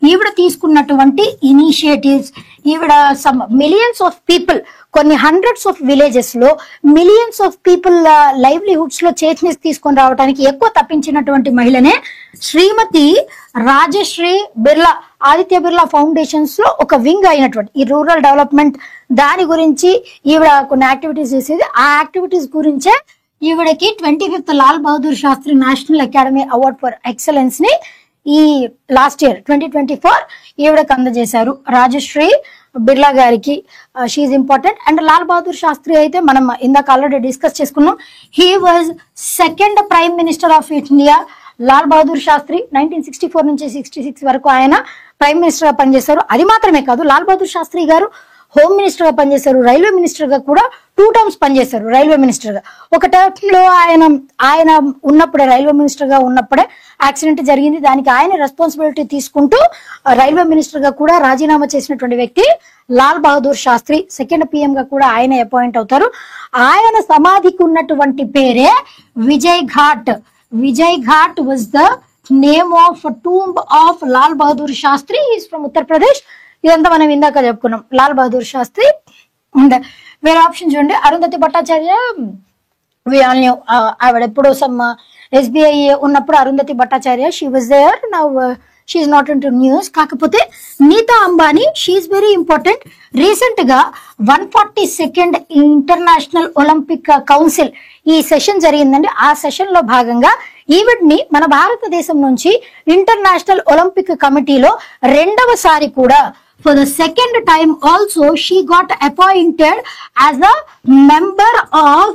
ఈవిడ తీసుకున్నటువంటి ఇనిషియేటివ్స్, ఈవిడ సమ్ మిలియన్స్ ఆఫ్ పీపుల్, కొన్ని హండ్రెడ్స్ ఆఫ్ విలేజెస్ లో మిలియన్స్ ఆఫ్ పీపుల్ లైవ్లీహుడ్స్ లో చేంజెస్ తీసుకొని రావడానికి ఎక్కువ తప్పించినటువంటి మహిళనే శ్రీమతి రాజశ్రీ బిర్లా. ఆదిత్య బిర్లా ఫౌండేషన్స్ లో ఒక వింగ్ అయినటువంటి ఈ రూరల్ డెవలప్మెంట్ దాని గురించి ఈవిడ కొన్ని యాక్టివిటీస్ చేసేది. ఆ యాక్టివిటీస్ గురించే ఈవిడకి 25th Lal Bahadur Shastri national academy award for excellence ని ఈ లాస్ట్ ఇయర్ 2024 ఈవిడకి అందజేశారు రాజశ్రీ బిర్లా గారికి. She is important. And Lal Bahadur Shastri అయితే మనం ఇందాక ఆల్రెడీ డిస్కస్ చేసుకున్నాం. He was second prime minister of India. Lal Bahadur Shastri 1964 నుంచి 66 వరకు ఆయన ప్రైమ్ మినిస్టర్ గా పనిచేశారు. అది మాత్రమే కాదు, లాల్ బహదూర్ శాస్త్రి గారు హోమ్ మినిస్టర్ గా పనిచేశారు, రైల్వే మినిస్టర్ గా కూడా 2 టర్మ్స్ పనిచేశారు. రైల్వే మినిస్టర్ గా ఒక టర్మ్ లో ఆయన ఉన్నప్పుడే, రైల్వే మినిస్టర్ గా ఉన్నప్పుడే యాక్సిడెంట్ జరిగింది. దానికి ఆయన రెస్పాన్సిబిలిటీ తీసుకుంటూ రైల్వే మినిస్టర్ గా కూడా రాజీనామా చేసినటువంటి వ్యక్తి లాల్ బహదూర్ శాస్త్రి. సెకండ్ పిఎం గా కూడా ఆయన అపాయింట్ అవుతారు. ఆయన సమాధికి ఉన్నటువంటి పేరే Vijay Ghat. Vijay Ghat was the name of tomb of Lal Bahadur Shastri. Is from Uttar Pradesh. ఇదంతా మనం ఇందాక చెప్పుకున్నాం. లాల్ బహదూర్ శాస్త్రి. అండ్ వేరే ఆప్షన్ చూడండి, అరుంధతి భట్టాచార్య. ఆవిడ ఎప్పుడు సమ్ ఎస్బీఐ ఉన్నప్పుడు Arundhati Bhattacharya, she was there. Now she is not in to news. కాకపోతే Nita Ambani, she is very important. Recent గా 142nd ఇంటర్నేషనల్ ఒలింపిక్ కౌన్సిల్ ఈ సెషన్ జరిగిందండి. ఆ సెషన్ లో భాగంగా ఈవిడ్ని మన భారతదేశం నుంచి ఇంటర్నేషనల్ ఒలింపిక్ కమిటీలో రెండవసారి కూడా for the second time also she got appointed as a member of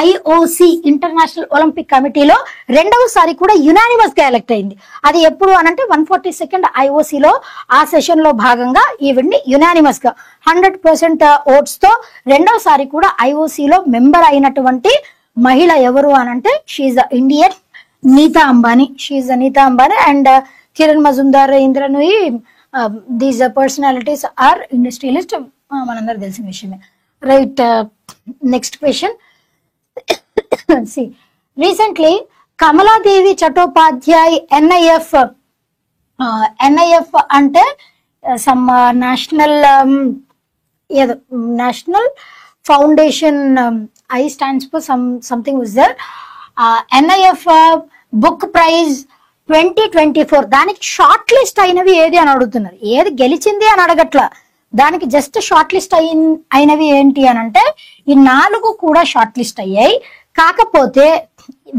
IOC international Olympic కమిటీలో రెండవసారి కూడా యునానిమస్ గా ఎలెక్ట్ అయింది. అది ఎప్పుడు అనంటే 142nd IOC లో ఆ సెషన్ లో భాగంగా ఈవిడ్ని యునానిమస్ గా 100% ఓట్స్ తో రెండవసారి కూడా IOC లో మెంబర్ అయినటువంటి మహిళ ఎవరు అనంటే she is Indian Nita Ambani. She is Nita Ambani. And Kiran Majumdar, Indra Nooyi, these personalities are industrialist, మనందరూ తెలిసిన విషయమే. Right, next question. Recently Kamaladevi Chattopadhyay NIF అంటే some national foundation, I stands for something was there. NIF book prize 2024 దానికి షార్ట్ లిస్ట్ అయినవి ఏది అని అడుగుతున్నారు. ఏది గెలిచింది అని అడగట్లా, దానికి జస్ట్ షార్ట్ లిస్ట్ అయినవి ఏంటి అని అంటే ఈ 4 కూడా షార్ట్ లిస్ట్ అయ్యాయి. కాకపోతే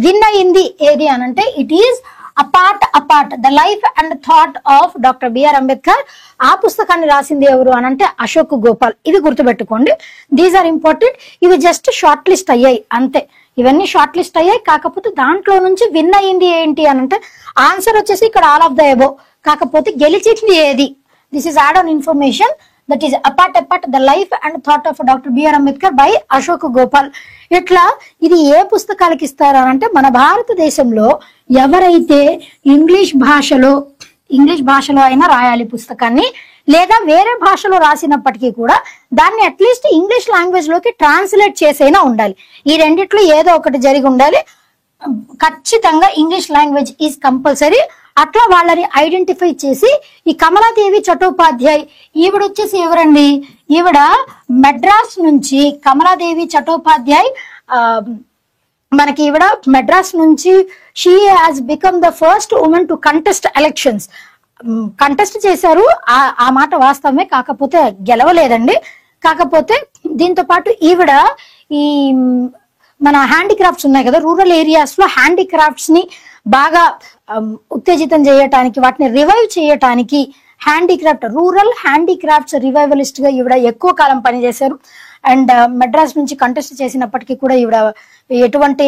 విన్ అయింది ఏది అని అంటే it is apart the life and thought of doctor BR Ambedkar. ఆ పుస్తకాన్ని రాసింది ఎవరు అని అంటే అశోక్ గోపాల్. ఇవి గుర్తుపెట్టుకోండి, దీస్ ఆర్ ఇంపార్టెంట్. ఇవి జస్ట్ షార్ట్ లిస్ట్ అయ్యాయి అంతే. ఇవన్నీ షార్ట్ లిస్ట్ అయ్యాయి. కాకపోతే దాంట్లో నుంచి విన్ అయింది ఏంటి అని అంటే ఆన్సర్ వచ్చేసి ఇక్కడ ఆల్ ఆఫ్ ద అబోవ్. కాకపోతే గెలిచింది ఏది? This is add on information. That is apart the life and thought of doctor BR Ambedkar by Ashok Gopal. ఇట్లా ఇది ఏ పుస్తకాలకి ఇస్తారు అని అంటే మన భారతదేశంలో ఎవరైతే ఇంగ్లీష్ భాషలో అయినా రాయాలి పుస్తకాన్ని, లేదా వేరే భాషలో రాసినప్పటికీ కూడా దాన్ని అట్లీస్ట్ ఇంగ్లీష్ లాంగ్వేజ్ లోకి ట్రాన్స్లేట్ చేసైనా ఉండాలి. ఈ రెండిట్లో ఏదో ఒకటి జరిగి ఉండాలి. ఖచ్చితంగా ఇంగ్లీష్ లాంగ్వేజ్ ఈజ్ కంపల్సరీ. అట్లా వాళ్ళని ఐడెంటిఫై చేసి ఈ కమలాదేవి చటోపాధ్యాయ్ ఈవిడ వచ్చేసి ఎవరండి? ఈవిడ మెడ్రాస్ నుంచి కమలాదేవి చటోపాధ్యాయ్ మనకి ఈవిడ మెడ్రాస్ నుంచి she has become the first women to contest elections. Contest చేశారు, ఆ మాట వాస్తవమే, కాకపోతే గెలవలేదండి. కాకపోతే దీంతో పాటు ఈవిడ ఈ మన హ్యాండీక్రాఫ్ట్స్ ఉన్నాయి కదా, రూరల్ ఏరియాస్ లో హ్యాండీక్రాఫ్ట్స్ ని బాగా ఉత్తేజితం చేయటానికి, వాటిని రివైవ్ చేయటానికి రూరల్ హ్యాండీక్రాఫ్ట్స్ రివైవలిస్ట్ గా ఈవిడ ఎక్కువ కాలం పనిచేశారు. అండ్ మెడ్రాస్ నుంచి కంటెస్ట్ చేసినప్పటికీ కూడా ఈవిడ ఎటువంటి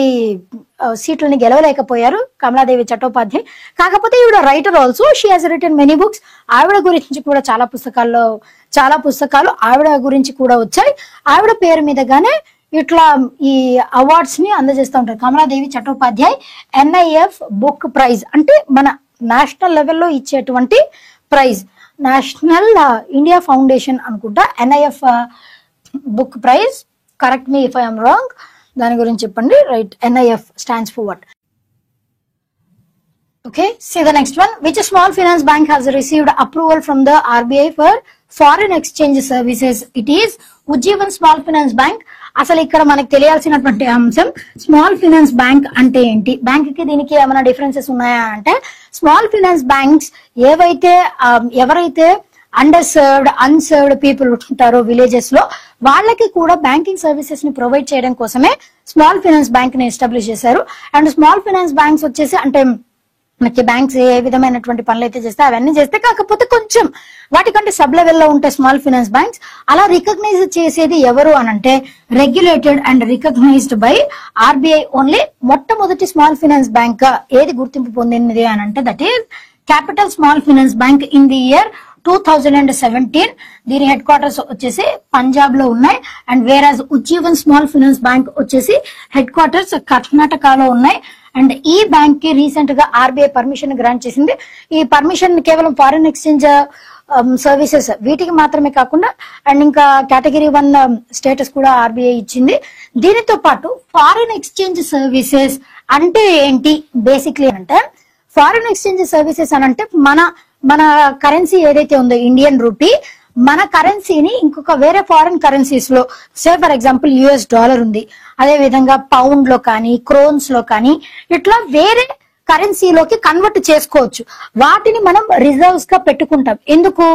సీట్లని గెలవలేకపోయారు, కమలాదేవి చట్టోపాధ్యాయ్. కాకపోతే ఈవిడ writer also, she has written many books. ఆవిడ గురించి కూడా చాలా పుస్తకాలు ఆవిడ గురించి కూడా వచ్చాయి. ఆవిడ పేరు మీదగానే ఇట్లా ఈ అవార్డ్స్ ని అందజేస్తూ ఉంటారు. Kamaladevi Chattopadhyay NIF book prize అంటే మన నేషనల్ లెవెల్లో ఇచ్చేటువంటి ప్రైజ్, నేషనల్ ఇండియా ఫౌండేషన్ అనుకుంటా NIF book prize. Correct me if I'm wrong, దాని గురించి చెప్పండి. Right, NIF stands for what? Okay, see the next one. Which small finance bank has received approval from the RBI for foreign exchange services? It is Ujjivan Small Finance Bank. అసలు ఇక్కడ మనకు తెలియాల్సినటువంటి అంశం small finance bank అంటే ఏంటి, bank కి దీనికి ఏమైనా differences ఉన్నాయా అంటే, స్మాల్ ఫైనాన్స్ బ్యాంక్స్ ఎవరైతే అండర్ సర్వ్డ్ అన్సర్వ్డ్ పీపుల్ ఉంటారో విలేజెస్ లో, వాళ్ళకి కూడా బ్యాంకింగ్ సర్వీసెస్ ని ప్రొవైడ్ చేయడం కోసమే స్మాల్ ఫైనాన్స్ బ్యాంక్ ని ఎస్టాబ్లిష్ చేశారు. అండ్ స్మాల్ ఫైనాన్స్ బ్యాంక్స్ వచ్చేసి అంటే మనకి బ్యాంక్స్ ఏ విధమైనటువంటి పనులు అయితే చేస్తే అవన్నీ చేస్తే, కాకపోతే కొంచెం వాటికంటే సబ్ లెవెల్లో ఉంటాయి స్మాల్ ఫైనాన్స్ బ్యాంక్స్. అలా రికగ్నైజ్ చేసేది ఎవరు అనంటే regulated and recognized by RBI only. మొట్టమొదటి స్మాల్ ఫైనాన్స్ బ్యాంక్ ఏది గుర్తింపు పొందినది అనంటే that is capital small finance bank in the year 2017. దీని హెడ్ క్వార్టర్స్ వచ్చేసి పంజాబ్ లో ఉన్నాయి. And whereas Ujjivan small finance bank వచ్చేసి హెడ్ క్వార్టర్స్ కర్ణాటకలో ఉన్నాయి. అండ్ ఈ బ్యాంక్ కి రీసెంట్ గా RBI పర్మిషన్ గ్రాంట్ చేసింది. ఈ పర్మిషన్ కేవలం ఫారిన్ ఎక్స్చేంజ్ సర్వీసెస్ వీటికి మాత్రమే కాకుండా అండ్ ఇంకా కేటగిరీ 1 స్టేటస్ కూడా RBI ఇచ్చింది. దీనితో పాటు ఫారిన్ ఎక్స్చేంజ్ సర్వీసెస్ అంటే ఏంటి బేసిక్లీ అంటే, ఫారిన్ ఎక్స్చేంజ్ సర్వీసెస్ అని అంటే మన కరెన్సీ ఏదైతే ఉందో ఇండియన్ రూపీ, మన కరెన్సీని ఇంకొక వేరే ఫారిన్ కరెన్సీస్ లో, సే ఫర్ ఎగ్జాంపుల్ US డాలర్ ఉంది, అదే విధంగా పౌండ్ లో కానీ క్రోన్స్ లో కానీ ఇట్లా వేరే కరెన్సీలోకి కన్వర్ట్ చేసుకోవచ్చు. వాటిని మనం రిజర్వ్స్ గా పెట్టుకుంటాం. ఎందుకు?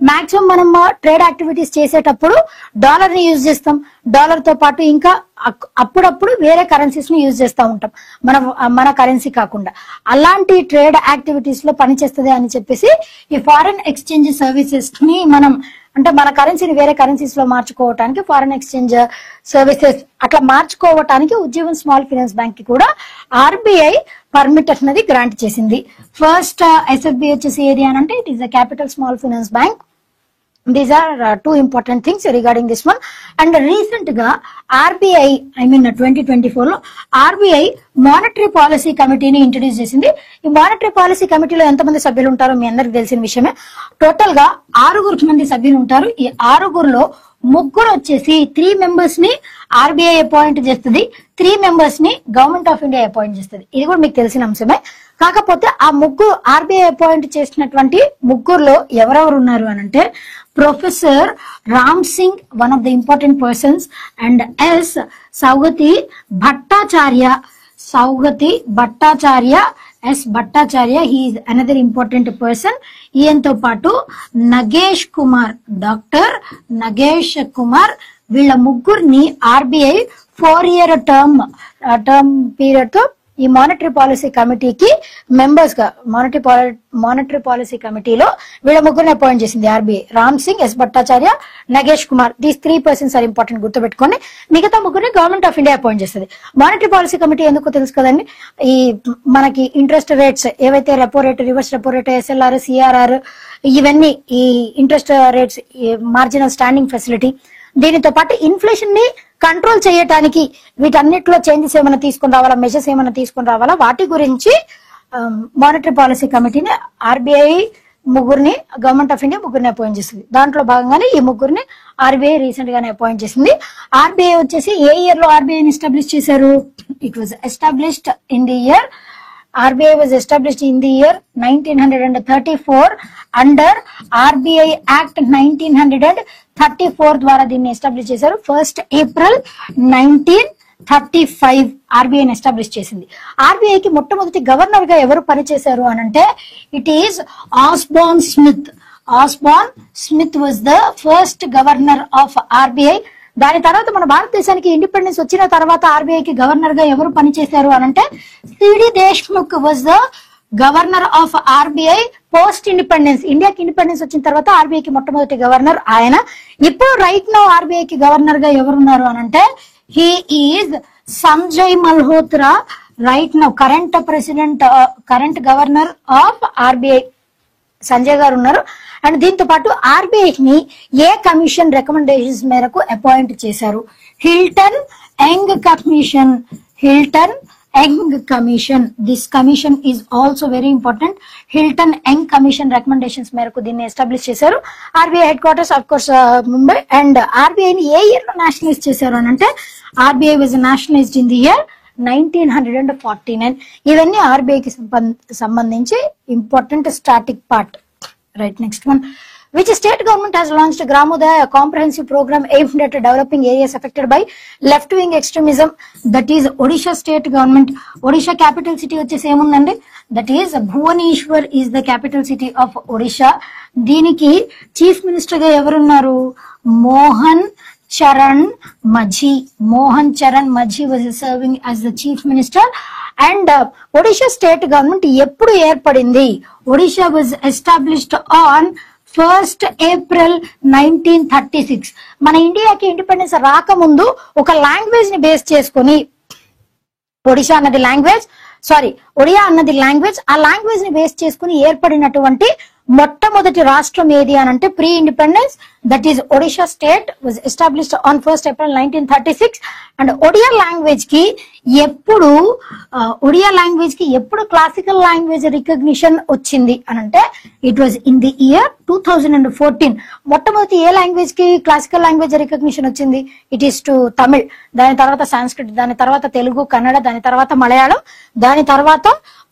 మాక్సిమం మనం ట్రేడ్ యాక్టివిటీస్ చేసేటప్పుడు డాలర్ ని యూజ్ చేస్తాం. డాలర్ తో పాటు ఇంకా అప్పుడప్పుడు వేరే కరెన్సీస్ ని యూజ్ చేస్తూ ఉంటాం, మన కరెన్సీ కాకుండా. అలాంటి ట్రేడ్ యాక్టివిటీస్ లో పనిచేస్తుంది అని చెప్పేసి ఈ ఫారిన్ ఎక్స్చేంజ్ సర్వీసెస్ ని మనం అంటే మన కరెన్సీని వేరే కరెన్సీస్ లో మార్చుకోవటానికి, ఫారిన్ ఎక్స్చేంజ్ సర్వీసెస్ అట్లా మార్చుకోవటానికి ఉజ్జీవన్ స్మాల్ ఫైనాన్స్ బ్యాంక్ కి కూడా RBI పర్మిట్ అనేది గ్రాంట్ చేసింది. ఫస్ట్ SFB వచ్చేసి ఏది అని అంటే it is the capital small finance bank. These are two important things regarding this one. And recent గా RBI 2024 లో RBI మానిటరీ పాలసీ కమిటీని ఇంట్రడ్యూస్ చేసింది. ఈ మానిటరీ పాలసీ కమిటీలో ఎంతమంది సభ్యులు ఉంటారో మీ అందరికి తెలిసిన విషయమే. టోటల్ గా 6 మంది సభ్యులు ఉంటారు. ఈ 6లో 3 వచ్చేసి 3 మెంబర్స్ ని RBI అపాయింట్ చేస్తుంది, 3 మెంబర్స్ ని గవర్నమెంట్ ఆఫ్ ఇండియా అపాయింట్ చేస్తుంది. ఇది కూడా మీకు తెలిసిన అంశమే. కాకపోతే ఆ 3 RBI అపాయింట్ చేసినటువంటి 3లో ఎవరెవరు ఉన్నారు అని అంటే, professor Ram Singh one of the important persons, and Saugata Bhattacharya S. Bhattacharya, he is another important person. ఈయనతో పాటు డాక్టర్ నగేష్ కుమార్, వీళ్ళ 3ని RBI 4-year టర్మ్ పీరియడ్ తో ఈ మానిటరీ పాలసీ కమిటీకి మెంబర్స్ గా మానిటరీ పాలసీ కమిటీలో వీళ్ళ 3ని అపాయింట్ చేసింది RBI. Ram Singh, S. Bhattacharya, Nagesh Kumar. These 3 persons are important, గుర్తుపెట్టుకోండి. మిగతా 3ని గవర్నమెంట్ ఆఫ్ ఇండియా అపాయింట్ చేస్తుంది. మానిటరీ పాలసీ కమిటీ ఎందుకు తెలుసు కదండి. ఈ మనకి ఇంట్రెస్ట్ రేట్స్ ఏవైతే repo rate, reverse repo rate, SLR, CRR ఇవన్నీ ఈ interest rates, marginal standing facility, దీనితో పాటు ఇన్ఫ్లేషన్ ని కంట్రోల్ చేయడానికి వీటన్నిటిలో చేంజెస్ ఏమైనా తీసుకుని రావాలా, మెజర్స్ ఏమైనా తీసుకుని రావాలా, వాటి గురించి మానిటరీ పాలసీ కమిటీని RBI 3ని, గవర్నమెంట్ ఆఫ్ ఇండియా 3ని అపాయింట్ చేసింది. దాంట్లో భాగంగానే ఈ 3ని RBI రీసెంట్ గానే అపాయింట్ చేసింది. RBI వచ్చేసి ఏ ఇయర్ లో RBI ని ఎస్టాబ్లిష్ చేశారు? It was established in the year RBI was established in the year 1934 under RBI Act 1934 ద్వారా దీన్ని ఎస్టాబ్లిష్ చేశారు. 1st April 1935 ఆర్బీఐని ఎస్టాబ్లిష్ చేసింది. ఆర్బీఐకి మొట్టమొదటి గవర్నర్ గా ఎవరు పనిచేశారు అని అంటే it is Osborne Smith. Osborne Smith was the first governor of RBI. దాని తర్వాత మన భారతదేశానికి ఇండిపెండెన్స్ వచ్చిన తర్వాత ఆర్బీఐకి గవర్నర్ గా ఎవరు పనిచేశారు అని అంటే CD Deshmukh was the governor of RBI post independence. ఇండియాకి ఇండిపెండెన్స్ వచ్చిన తర్వాత ఆర్బీఐకి మొట్టమొదటి గవర్నర్ ఆయన. ఇప్పుడు రైట్ నౌ ఆర్బీఐకి గవర్నర్ గా ఎవరున్నారు అని అంటే he is Sanjay Malhotra. Right now current governor of RBI Sanjay గారు ఉన్నారు. అండ్ దీంతో పాటు ఆర్బీఐని ఏ కమిషన్ రికమెండేషన్స్ మేరకు అపాయింట్ చేశారు? Hilton Young commission. Hilton Young commission. This commission is also very important. Hilton Young commission recommendations మేరకు దీన్ని ఎస్టాబ్లిష్ చేశారు. RBI headquarters of course Mumbai. And ఆర్బీఐని ఏ ఇయర్ లో నేషనలైజ్ చేశారు అని అంటే RBI was nationalized in the year 1949. ఇవన్నీ ఆర్బీఐకి సంబంధించి important static part. Right, next one. Which state government has launched Gramodaya, a comprehensive program aimed at developing areas affected by left-wing extremism? That is Odisha state government. Odisha capital city వచ్చేసి ఏముందండి? That is Bhubaneswar is the capital city of Odisha. దీనికి chief minister గా ఎవరున్నారు? Mohan Charan Majhi. Mohan Charan Majhi was serving as the chief minister. And Odisha state government ఎప్పుడు ఏర్పడింది? Odisha was established on 1st April 1936. మన ఇండియాకి independence రాకముందు ఒక లాంగ్వేజ్ ని బేస్ చేసుకుని ఒడియా అన్నది లాంగ్వేజ్, ఆ లాంగ్వేజ్ ని బేస్ చేసుకుని ఏర్పడినటువంటి మొట్టమొదటి రాష్ట్రం ఏది అని అంటే pre independence, that is Odisha state was established on 1st April 1936. And Odia language కి ఎప్పుడు క్లాసికల్ లాంగ్వేజ్ రికగ్నిషన్ వచ్చింది అని అంటే it was in the year 2014. మొట్టమొదటి ఏ లాంగ్వేజ్ కి క్లాసికల్ లాంగ్వేజ్ రికగ్నిషన్ వచ్చింది? ఇట్ ఈస్ టు తమిళ్, దాని తర్వాత సాంస్క్రిట్, దాని తర్వాత తెలుగు, కన్నడ, దాని తర్వాత మలయాళం, దాని తర్వాత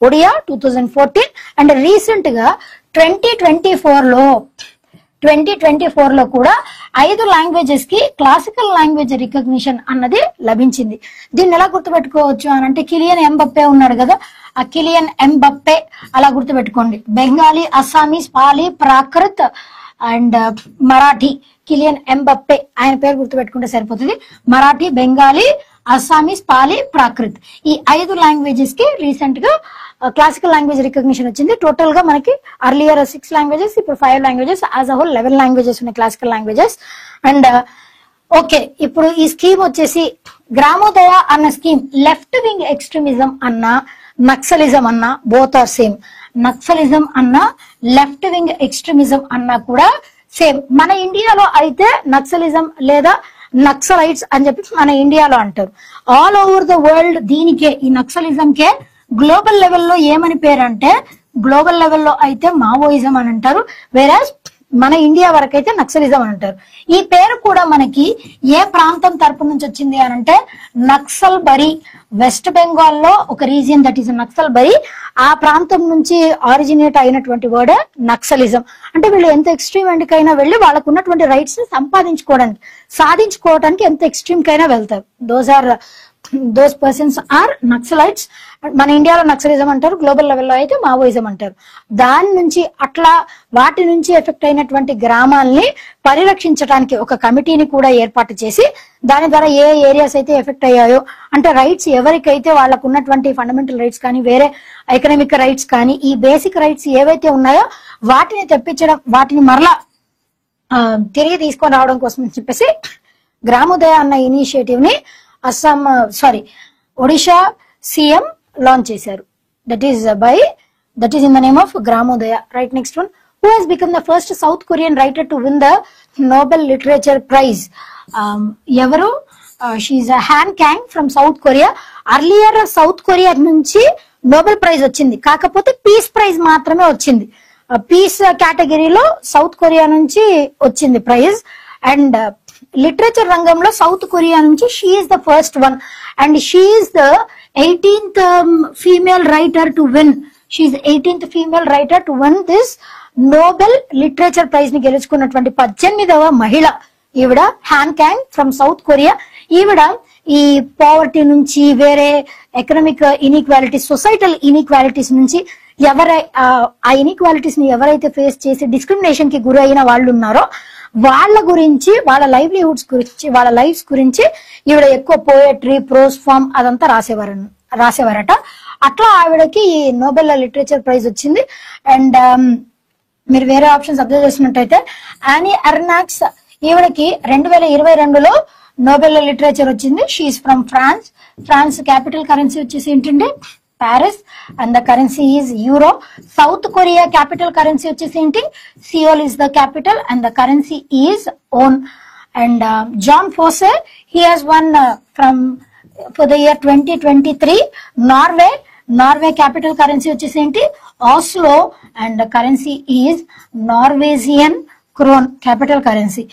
ఒడియా 2014. అండ్ రీసెంట్ గా 2024 లో కూడా 5 లాంగ్వేజెస్ కి క్లాసికల్ లాంగ్వేజ్ రికగ్నిషన్ అన్నది లభించింది. దీన్ని ఎలా గుర్తుపెట్టుకోవచ్చు అని అంటే కిలియన్ ఎంబప్పే ఉన్నాడు కదా, ఆ కిలియన్ ఎంబప్పే అలా గుర్తుపెట్టుకోండి. Bengali, Assamese, Pali, Prakrit and Marathi. Kylian Mbappe ఆయన పేరు గుర్తుపెట్టుకుంటే సరిపోతుంది. మరాఠీ, బెంగాలీ, అస్సామీస్, పాలీ, ప్రాకృత్ ఈ 5 లాంగ్వేజెస్ కి రీసెంట్ గా క్లాసికల్ లాంగ్వేజ్ రికగ్నిషన్ వచ్చింది. టోటల్ గా మనకి అర్లియర్ 6 లాంగ్వేజెస్, ఇప్పుడు 5 languages, as a whole 11 languages ఉన్నాయి క్లాసికల్ లాంగ్వేజెస్. అండ్ ఓకే, ఇప్పుడు ఈ స్కీమ్ వచ్చేసి గ్రామోదయ అన్న స్కీమ్ లెఫ్ట్ వింగ్ ఎక్స్ట్రీమిజం అన్న నక్సలిజం అన్న బోత్ ఆర్ సేమ్. నక్సలిజం అన్న లెఫ్ట్ వింగ్ ఎక్స్ట్రీమిజం అన్న కూడా సేమ్. మన ఇండియాలో అయితే నక్సలిజం లేదా నక్సలైట్స్ అని చెప్పి మన ఇండియాలో అంటారు. ఆల్ ఓవర్ ద వరల్డ్ దీనికే, ఈ నక్సలిజం కే గ్లోబల్ లెవెల్లో ఏమని పేరు అంటే, గ్లోబల్ లెవెల్లో అయితే మావోయిజం అని అంటారు, వేరాజ్ మన ఇండియా వరకు అయితే నక్సలిజం అని అంటారు. ఈ పేరు కూడా మనకి ఏ ప్రాంతం తరపు నుంచి వచ్చింది అని అంటే నక్సల్ బరీ, వెస్ట్ బెంగాల్ లో ఒక region that is Naxalbari, ఆ ప్రాంతం నుంచి ఆరిజినేట్ అయినటువంటి వర్డ్ నక్సలిజం. అంటే వీళ్ళు ఎంత ఎక్స్ట్రీమ్ ఎండ్కైనా వెళ్ళి వాళ్ళకు ఉన్నటువంటి రైట్స్ ని సాధించుకోవడానికి ఎంత ఎక్స్ట్రీమ్ కైనా వెళ్తారు. Those persons are Naxalites. మన ఇండియాలో నక్సలిజం అంటారు, గ్లోబల్ లెవెల్లో అయితే మావోయిజం అంటారు. దాని నుంచి వాటి నుంచి ఎఫెక్ట్ అయినటువంటి గ్రామాల్ని పరిరక్షించడానికి ఒక కమిటీని కూడా ఏర్పాటు చేసి దాని ద్వారా ఏ ఏరియాస్ అయితే ఎఫెక్ట్ అయ్యాయో అంటే రైట్స్ ఎవరికైతే వాళ్ళకు ఉన్నటువంటి ఫండమెంటల్ రైట్స్ కానీ వేరే ఎకనామిక్ రైట్స్ కానీ ఈ బేసిక్ రైట్స్ ఏవైతే ఉన్నాయో వాటిని తెప్పించడం, వాటిని మరలా తిరిగి తీసుకొని రావడం కోసం అని చెప్పేసి గ్రామోదయ అన్న ఇనిషియేటివ్ ని ఒడిషా సీఎం లాంచ్ చేశారు. That is in the name of Gramodaya. Right, next one. Who has become the first South Korean writer to win the Nobel literature prize? ఎవరు? She is Han Kang from South Korea. Earlier South Korea నుంచి Nobel prize వచ్చింది, కాకపోతే peace prize మాత్రమే వచ్చింది. Piece కేటగిరీలో south Korea నుంచి వచ్చింది prize. And literature రంగంలో సౌత్ కొరియా నుంచి she is the first one and she is the 18th female writer to win. She is 18th female writer to win this Nobel literature prize ని గెలుచుకున్నటువంటి 18వ మహిళ ఈవిడ. Han Kang from South Korea. ఈవిడ ఈ poverty నుంచి, వేరే economic inequalities, societal inequalities నుంచి ఆ ఇన్ఈక్వాలిటీస్ ని ఎవరైతే ఫేస్ చేసి డిస్క్రిమినేషన్ కి గురి అయిన వాళ్ళు ఉన్నారో వాళ్ళ గురించి, వాళ్ళ లైవ్లీహుడ్స్ గురించి, వాళ్ళ లైఫ్స్ గురించి ఈవిడ ఎక్కువ పోయట్రీ, ప్రోస్ ఫామ్ అదంతా రాసేవారట. అట్లా ఆవిడకి ఈ నోబెల్ లిటరేచర్ ప్రైజ్ వచ్చింది. అండ్ మీరు వేరే ఆప్షన్స్ అబ్జర్వ్ చేసినట్టయితే యానీ ఎర్నాక్స్, ఈవిడకి 2022లో నోబెల్ లిటరేచర్ వచ్చింది. She's from France capital currency వచ్చేసి ఏంటంటే Paris and the currency is euro. South Korea capital currency వచ్చేసి ఏంటి, Seoul is the capital and the currency is won. And Jon Fosse, he has won from for the year 2023 Norway capital currency వచ్చేసి ఏంటి, Oslo and currency is Norwegian crown capital currency.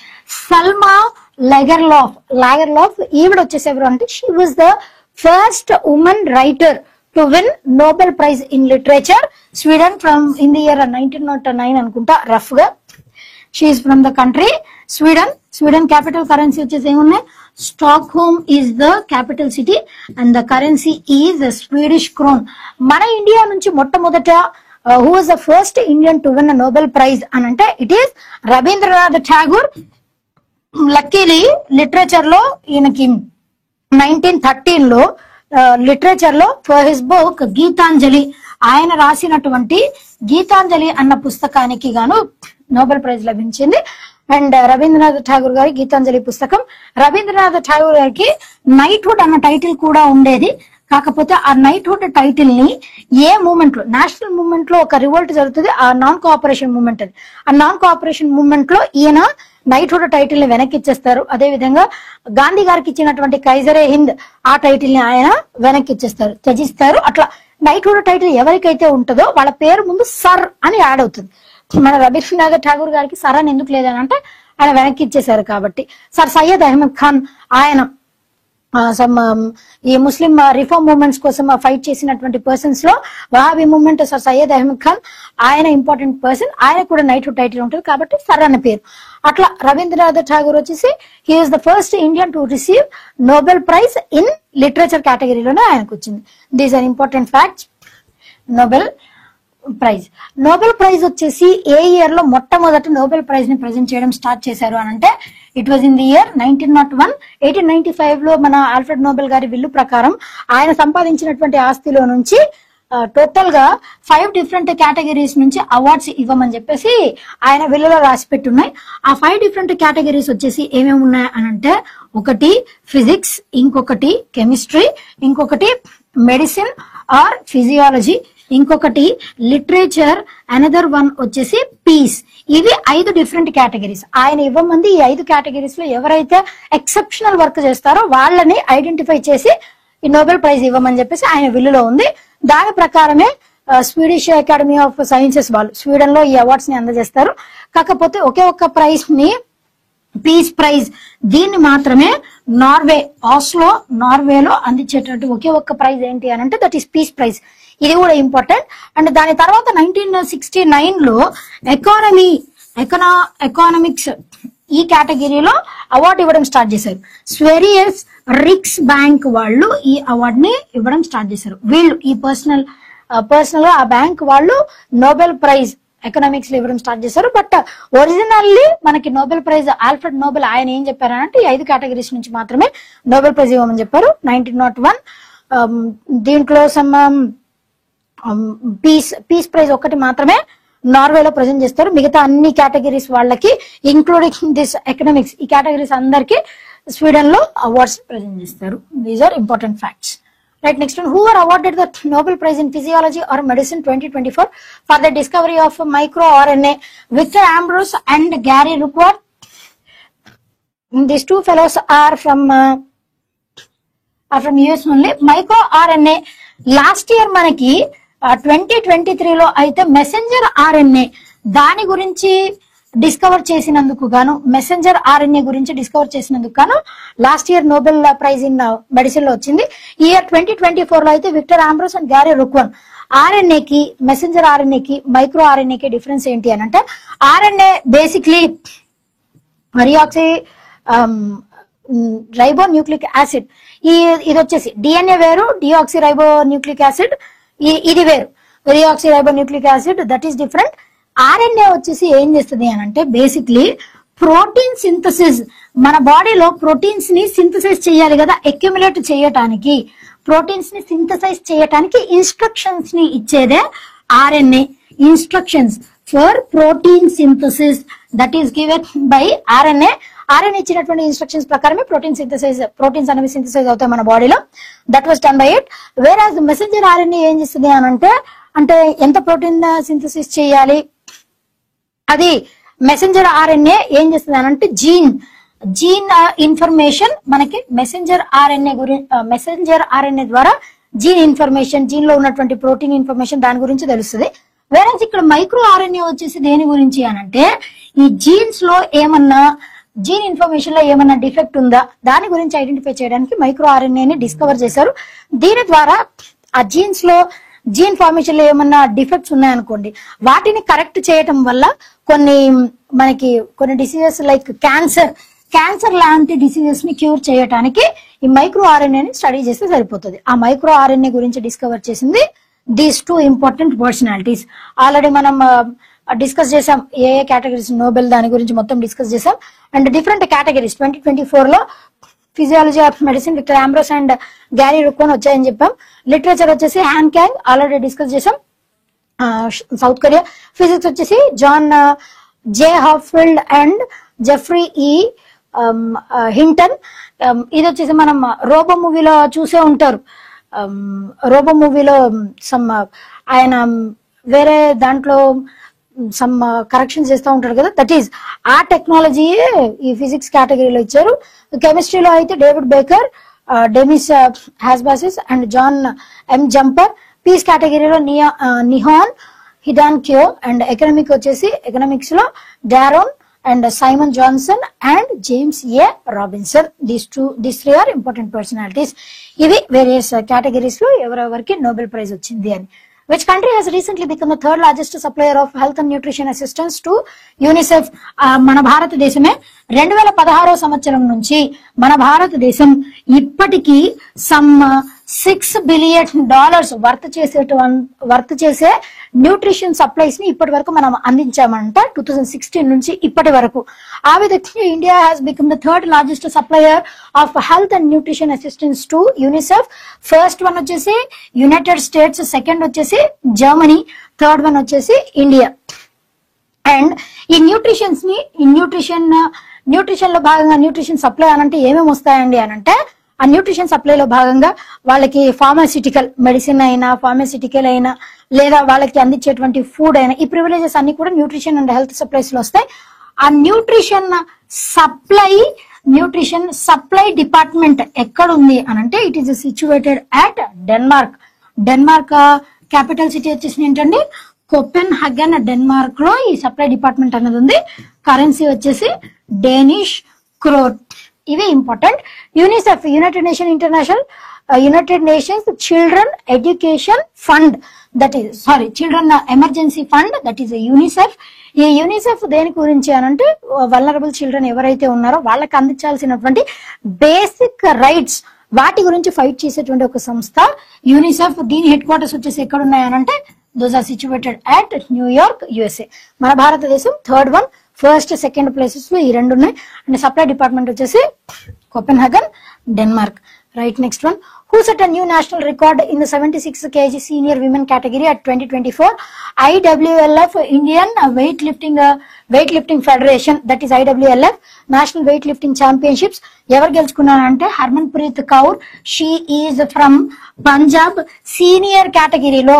Selma Lagerlof ఈవిడ వచ్చేసి ఎవరు అంటే she was the first woman writer to win Nobel prize in literature. Sweden from in the year 1909 అనుకుంటా rough గా. She's from the country Sweden capital currency వచ్చేసి ఏమున్నాయి, Stockholm is the capital city and the currency is Swedish krone. మన India నుంచి మొట్టమొదట who was the first Indian to win Nobel prize అని అంటే it is Rabindranath Tagore. Luckily literature లో ఈయనకి 1913లో literature లో ఫర్ హిస్ బుక్ గీతాంజలి, ఆయన రాసినటువంటి గీతాంజలి అన్న పుస్తకానికి గాను నోబెల్ ప్రైజ్ లభించింది. అండ్ రవీంద్రనాథ్ ఠాగూర్ గారి గీతాంజలి పుస్తకం. రవీంద్రనాథ్ ఠాగూర్ గారికి నైట్హుడ్ అన్న టైటిల్ కూడా ఉండేది. కాకపోతే ఆ నైట్హుడ్ టైటిల్ ని ఏ మూమెంట్ లో, నేషనల్ మూమెంట్ లో ఒక రివోల్ట్ జరుగుతుంది, ఆ నాన్ కోఆపరేషన్ మూమెంట్ అది. ఆ నాన్ కోఆపరేషన్ మూమెంట్ లో ఈయన నైట్హుడ్ టైటిల్ ని వెనక్కి ఇచ్చేస్తారు. అదే విధంగా గాంధీ గారికి ఇచ్చినటువంటి కైజరే హింద్ ఆ టైటిల్ ని ఆయన వెనక్కి ఇచ్చేస్తారు, త్యజిస్తారు. అట్లా నైట్హుడ్ టైటిల్ ఎవరికైతే ఉంటుందో వాళ్ళ పేరు ముందు సర్ అని యాడ్ అవుతుంది. మన రవీంద్రనాథ్ ఠాగూర్ గారికి సర్ అని ఎందుకు లేదని అంటే ఆయన వెనక్కి ఇచ్చేశారు కాబట్టి. సర్ సయ్యద్ అహ్మద్ ఖాన్, ఆయన ఈ ముస్లిం రిఫార్మ్ మూవ్మెంట్స్ కోసం ఫైట్ చేసినటువంటి పర్సన్స్ లో వహాబీ మూవ్మెంట్ సర్ సయ్యద్ అహ్మద్ ఖాన్ ఆయన ఇంపార్టెంట్ పర్సన్, ఆయన కూడా నైట్హుడ్ టైటిల్ ఉంటుంది కాబట్టి సర్ అనే పేరు. అట్లా రవీంద్రనాథ్ ఠాగూర్ వచ్చేసి he is the first Indian to receive Nobel prize in literature కేటగిరీలోనే ఆయనకు వచ్చింది. These are important facts. Nobel prize వచ్చేసి ఏ ఇయర్ లో మొట్టమొదటి నోబెల్ ప్రైజ్ ని ప్రెజెంట్ చేయడం స్టార్ట్ చేశారు అని అంటే it was in the year 1901. 1895 లో మన ఆల్ఫ్రెడ్ నోబెల్ గారి విల్లు ప్రకారం ఆయన సంపాదించినటువంటి ఆస్తిలో నుంచి టోటల్ గా 5 డిఫరెంట్ కేటగిరీస్ నుంచి అవార్డ్స్ ఇవ్వమని చెప్పేసి ఆయన విల్లులో రాసి పెట్టున్నాయి. ఆ 5 డిఫరెంట్ కేటగిరీస్ వచ్చేసి ఏమేమి ఉన్నాయి అని అంటే, ఒకటి ఫిజిక్స్, ఇంకొకటి కెమిస్ట్రీ, ఇంకొకటి మెడిసిన్ ఆర్ ఫిజియాలజీ, ఇంకొకటి లిటరేచర్, అనదర్ వన్ వచ్చేసి పీస్. ఇవి 5 డిఫరెంట్ కేటగిరీస్. ఆయన ఇవ్వమంది ఈ 5 కేటగిరీస్ లో ఎవరైతే ఎక్సెప్షనల్ వర్క్ చేస్తారో వాళ్ళని ఐడెంటిఫై చేసి ఈ నోబెల్ ప్రైజ్ ఇవ్వమని చెప్పేసి ఆయన విల్లులో ఉంది. దాని ప్రకారమే స్వీడిష్ అకాడమీ ఆఫ్ సైన్సెస్ వాళ్ళు స్వీడన్ లో ఈ అవార్డ్స్ ని అందజేస్తారు. కాకపోతే ఒకే ఒక్క ప్రైజ్ ని, పీస్ ప్రైజ్, దీన్ని మాత్రమే ఆస్లో నార్వేలో అందించేటటువంటి ఒకే ఒక్క ప్రైజ్ ఏంటి అని అంటే దట్ ఈస్ పీస్ ప్రైజ్. ఇది కూడా ఇంపార్టెంట్. అండ్ దాని తర్వాత 1969 లో ఎకానమిక్స్ ఈ కేటగిరీలో అవార్డు ఇవ్వడం స్టార్ట్ చేశారు. స్వెరియస్ రిక్స్ బ్యాంక్ వాళ్ళు ఈ అవార్డు ని ఇవ్వడం స్టార్ట్ చేశారు. వీళ్ళు ఈ పర్సనల్ గా ఆ బ్యాంక్ వాళ్ళు నోబెల్ ప్రైజ్ ఎకనామిక్స్ లో ఇవ్వడం స్టార్ట్ చేశారు. బట్ ఒరిజినల్లీ మనకి నోబెల్ ప్రైజ్ ఆల్ఫ్రెడ్ నోబెల్ ఆయన ఏం చెప్పారంటే ఈ 5 కేటగిరీస్ నుంచి మాత్రమే నోబెల్ ప్రైజ్ ఇవ్వమని చెప్పారు 1901. దీంట్లో పీస్ ప్రైజ్ ఒకటి మాత్రమే నార్వేలో ప్రజెంట్ చేస్తారు. మిగతా అన్ని కేటగిరీస్ వాళ్ళకి ఇంక్లూడింగ్ దిస్ ఎకనామిక్స్ ఈ కేటగిరీస్ అందరికి స్వీడన్ లో అవార్డ్స్ ప్రజెంట్ చేస్తారు. These are important facts. Right, next one. Who are awarded the Nobel Prize in Physiology or Medicine 2024 for the discovery of microRNA? Victor Ambros and Gary Ruckworth. These two fellows are from US only. MicroRNA last year manaki 2023 లో అయితే messenger RNA దాని గురించి discover చేసినందుకు గాను, messenger RNA గురించి discover చేసినందుకు గాను last year Nobel prize in medicine లో వచ్చింది. ఈ ఇయర్ 2024 లో అయితే Victor Ambros and Gary Ruvkun. ఆర్ఎన్ఏకి, మెసెంజర్ ఆర్ఎన్ఏకి, మైక్రో ఆర్ఎన్ఏకి డిఫరెన్స్ ఏంటి అని అంటే, ఆర్ఎన్ఏ బేసిక్లీ రియాక్సీ రైబోన్యూక్లిక్ యాసిడ్. ఇది వచ్చేసి డిఎన్ఏ వేరు, డిఆక్సీ రైబో న్యూక్లిక్ యాసిడ్ ఇది వేరు, deoxyribonucleic acid that is different. RNA వచ్చేసి ఏం చేస్తుంది అని అంటే బేసిక్లీ ప్రోటీన్ సింథసిస్, మన బాడీలో ప్రోటీన్స్ ని సింథసైజ్ చేయాలి కదా, అక్యుములేట్ చేయటానికి, ప్రోటీన్స్ ని సింథసైజ్ చేయటానికి ఇన్స్ట్రక్షన్స్ ని ఇచ్చేదే RNA. Instructions for protein synthesis that is given by RNA. RNA ఇచ్చినటువంటి ఇన్స్ట్రక్షన్స్ ప్రకారమే ప్రోటీన్స్ అనేవి సింథసైజ్ అవుతాయి మన బాడీలో. That was done by it. Whereas messenger RNA ఏం చేస్తుంది అని అంటే ఎంత ప్రోటీన్ సింథసిస్ చేయాలి, అది మెసెంజర్ ఆర్ఎన్ఏ ఏం చేస్తుంది అని అంటే జీన్ ఇన్ఫర్మేషన్ మనకి మెసెంజర్ ఆర్ఎన్ఏ ద్వారా జీన్ ఇన్ఫర్మేషన్, జీన్ లో ఉన్నటువంటి ప్రోటీన్ ఇన్ఫర్మేషన్ దాని గురించి తెలుస్తుంది. వేరే ఇక్కడ మైక్రో ఆర్ఎన్ఏ వచ్చేసి దేని గురించి అని అంటే ఈ జీన్స్ లో ఏమన్నా జీన్ ఇన్ఫర్మేషన్ లో ఏమన్నా డిఫెక్ట్ ఉందా దాని గురించి ఐడెంటిఫై చేయడానికి మైక్రో ఆర్ఎన్ఏని డిస్కవర్ చేశారు. దీని ద్వారా ఆ జీన్స్ లో జీన్ ఫార్మేషన్ లో ఏమన్నా డిఫెక్ట్స్ ఉన్నాయనుకోండి, వాటిని కరెక్ట్ చేయటం వల్ల కొన్ని డిసీజెస్ లైక్ క్యాన్సర్ లాంటి డిసీజెస్ ని క్యూర్ చేయడానికి ఈ మైక్రో ఆర్ఎన్ఏని స్టడీ చేస్తే సరిపోతుంది. ఆ మైక్రో ఆర్ఎన్ఏ గురించి డిస్కవర్ చేసింది these two important personalities. Already మనం డిస్కస్ చేసాం ఏ కేటగిరీస్, నోబెల్ దాని గురించి మొత్తం డిస్కస్ చేసాం. అండ్ డిఫరెంట్ కేటగిరీస్ 2024 లో physiology of medicine Victor Ambros and Gary Ruvkun వచ్చాయని చెప్పాం. లిటరేచర్ వచ్చేసి హ్యాన్ క్యాంగ్ ఆల్రెడీ డిస్కస్ చేసాం, సౌత్ కొరియా. ఫిజిక్స్ వచ్చేసి John J Hopfield and Geoffrey E Hinton. ఇది వచ్చేసి మనం రోబో మూవీలో చూసే ఉంటారు. రోబో మూవీలో ఆయన వేరే దాంట్లో కరెక్షన్స్ చేస్తూ ఉంటాడు కదా, దట్ ఈస్ ఆ టెక్నాలజీ ఈ ఫిజిక్స్ కేటగిరీలో ఇచ్చారు. కెమిస్ట్రీలో అయితే David Baker, Demis Hassabis and John M Jumper. Peace కేటగిరీలో నిహాన్ హిడాన్క్యో. అండ్ ఎకనామిక్స్ లో Daron and Simon Johnson and James A Robinson. These three are important personalities. ఇవి వేరియస్ కేటగిరీస్ లో ఎవరెవరికి నోబెల్ ప్రైజ్ వచ్చింది అని. Which country has recently become the third largest supplier of health and nutrition assistance to UNICEF? మన భారతదేశమే 2016 సంవత్సరం నుంచి మన భారతదేశం ఇప్పటికీ $6 బిలియన్ వర్త్ చేసే న్యూట్రిషన్ సప్లైస్ ని ఇప్పటి వరకు మనం అందించామంట 2016 నుంచి ఇప్పటి వరకు. ఆ విధంగా India has become the third largest supplier of health and nutrition assistance to UNICEF. First one వచ్చేసి యునైటెడ్ స్టేట్స్, సెకండ్ వచ్చేసి జర్మనీ, థర్డ్ వన్ వచ్చేసి ఇండియా. అండ్ ఈ న్యూట్రిషన్ లో భాగంగా న్యూట్రిషన్ సప్లై అనంటే ఏమేమి వస్తాయండి అనంటే ఆ న్యూట్రిషన్ సప్లైలో భాగంగా వాళ్ళకి ఫార్మాసిటికల్ మెడిసిన్ అయినా, ఫార్మాసిటికల్ అయినా, లేదా వాళ్ళకి అందించేటువంటి ఫుడ్ అయినా, ఈ ప్రివిలేజెస్ అన్ని కూడా న్యూట్రిషన్ అండ్ హెల్త్ సప్లైస్ లో వస్తాయి. ఆ న్యూట్రిషన్ సప్లై డిపార్ట్మెంట్ ఎక్కడ ఉంది అనంటే it is situated at Denmark capital city వచ్చేసి ఏంటండి కోపెన్హాగన్. డెన్మార్క్ లో ఈ సప్లై డిపార్ట్మెంట్ అనేది ఉంది. కరెన్సీ వచ్చేసి డేనిష్ క్రోన్. ఇవి important. UNICEF United nations children education fund children emergency fund that is UNICEF. ఈ యూనిసెఫ్ దేని గురించి అనంటే వల్నరబుల్ చిల్డ్రన్ ఎవరైతే ఉన్నారో వాళ్ళకి అందించాల్సినటువంటి బేసిక్ రైట్స్ వాటి గురించి ఫైట్ చేసేటువంటి ఒక సంస్థ యూనిసెఫ్. దీని హెడ్ క్వార్టర్స్ వచ్చేసి ఎక్కడ ఉన్నాయనంటే those are situated at New York, USA. మన భారతదేశం third one, first second places లో ఈ రెండు ఉన్నాయి. అండ్ సప్లై డిపార్ట్మెంట్ వచ్చేసి Copenhagen, Denmark. Right, next one. Who set a new national record in the 76 kg senior women category at 2024 IWLF Indian weightlifting Federation, that is IWLF National Weightlifting Championships? ఎవరు గెలుచుకున్నారంటే Harmanpreet Kaur. She is from Punjab. Senior కేటగిరీలో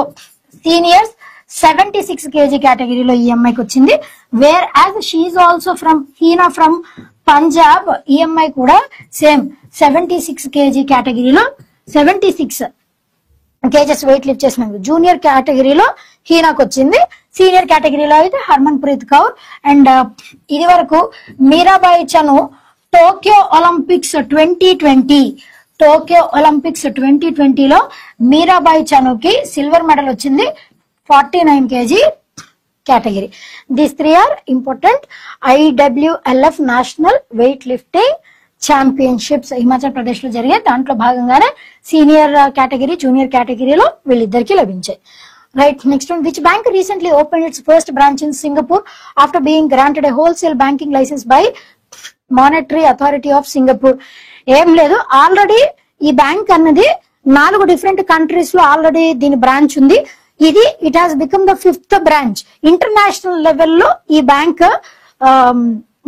seniors 76 kg కేటగిరీలో ఈ అమ్మాయికి వచ్చింది. Whereas she also Heena from Punjab. ఈ అమ్మాయి కూడా సేమ్ 76 kg కేటగిరీలో 76 kgs వెయిట్ లిఫ్ట్ చేసినందుకు జూనియర్ కేటగిరీలో హీనాకు వచ్చింది. సీనియర్ కేటగిరీలో అయితే హర్మన్ప్రీత్ కౌర్. అండ్ ఇది వరకు మీరాబాయి చను టోక్యో ఒలింపిక్స్ 2020లో మీరాబాయి చనుకి సిల్వర్ మెడల్ వచ్చింది 49 kg category. These three are important. IWLF National Weightlifting championships Himachal Pradesh లో జరిగే దాంట్లో భాగంగానే సీనియర్ కేటగిరీ జూనియర్ కేటగిరీలో వీళ్ళిద్దరికి లభించాయి. Right, next one, which bank recently open its first branch in Singapore after being granted a wholesale banking licence by monetary authority of Singapore. ఏం లేదు, already ఈ బ్యాంక్ అన్నది 4 డిఫరెంట్ కంట్రీస్ లో already దీని branch ఉంది. It has become the 5th branch. International లెవెల్లో ఈ bank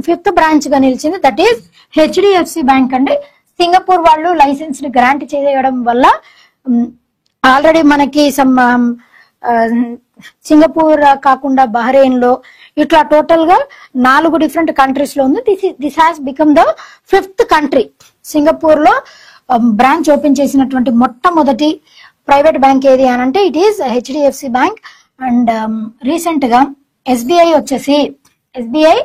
5th branch గా నిలిచింది. దట్ ఈస్ హెచ్డిఎఫ్సి బ్యాంక్ అండి. సింగపూర్ వాళ్ళు లైసెన్స్ ని గ్రాంట్ చేయడం వల్ల ఆల్రెడీ మనకి సింగపూర్ కాకుండా బహ్రెయిన్ లో ఇట్లా టోటల్ గా 4 డిఫరెంట్ కంట్రీస్ లో ఉంది. This has become the 5th country. Singapore లో బ్రాంచ్ ఓపెన్ చేసినటువంటి మొట్టమొదటి ప్రైవేట్ బ్యాంక్ ఏది అని అంటే it is HDFC bank. And recent గా ఎస్బీఐ వచ్చేసి ఎస్బీఐ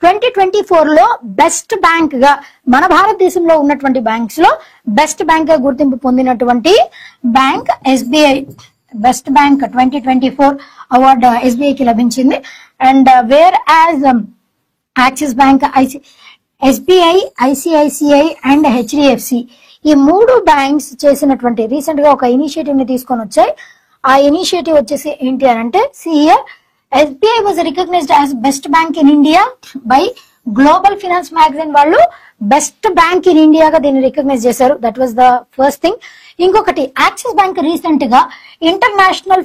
2024 లో బెస్ట్ బ్యాంక్ గా మన భారతదేశంలో ఉన్నటువంటి బ్యాంక్స్ లో బెస్ట్ బ్యాంక్ గా గుర్తింపు పొందినటువంటి bank SBI. Best bank 2024 award SBI కి లభించింది. And where as axis bank, SBI, ICICI and HDFC ఈ 3 బ్యాంక్స్ చేసినటువంటి రీసెంట్ గా ఒక ఇనిషియేటివ్ ని తీసుకొని వచ్చాయి. ఆ ఇనిషియేటివ్ వచ్చేసి ఏంటి అని అంటే SBI was recognized as best bank in India by Global Finance magazine. వాళ్ళు బెస్ట్ బ్యాంక్ ఇన్ ఇండియా గా దీన్ని రికగ్నైజ్ చేశారు. That was the first thing. ఇంకొకటి, యాక్సిస్ బ్యాంక్ రీసెంట్ గా ఇంటర్నేషనల్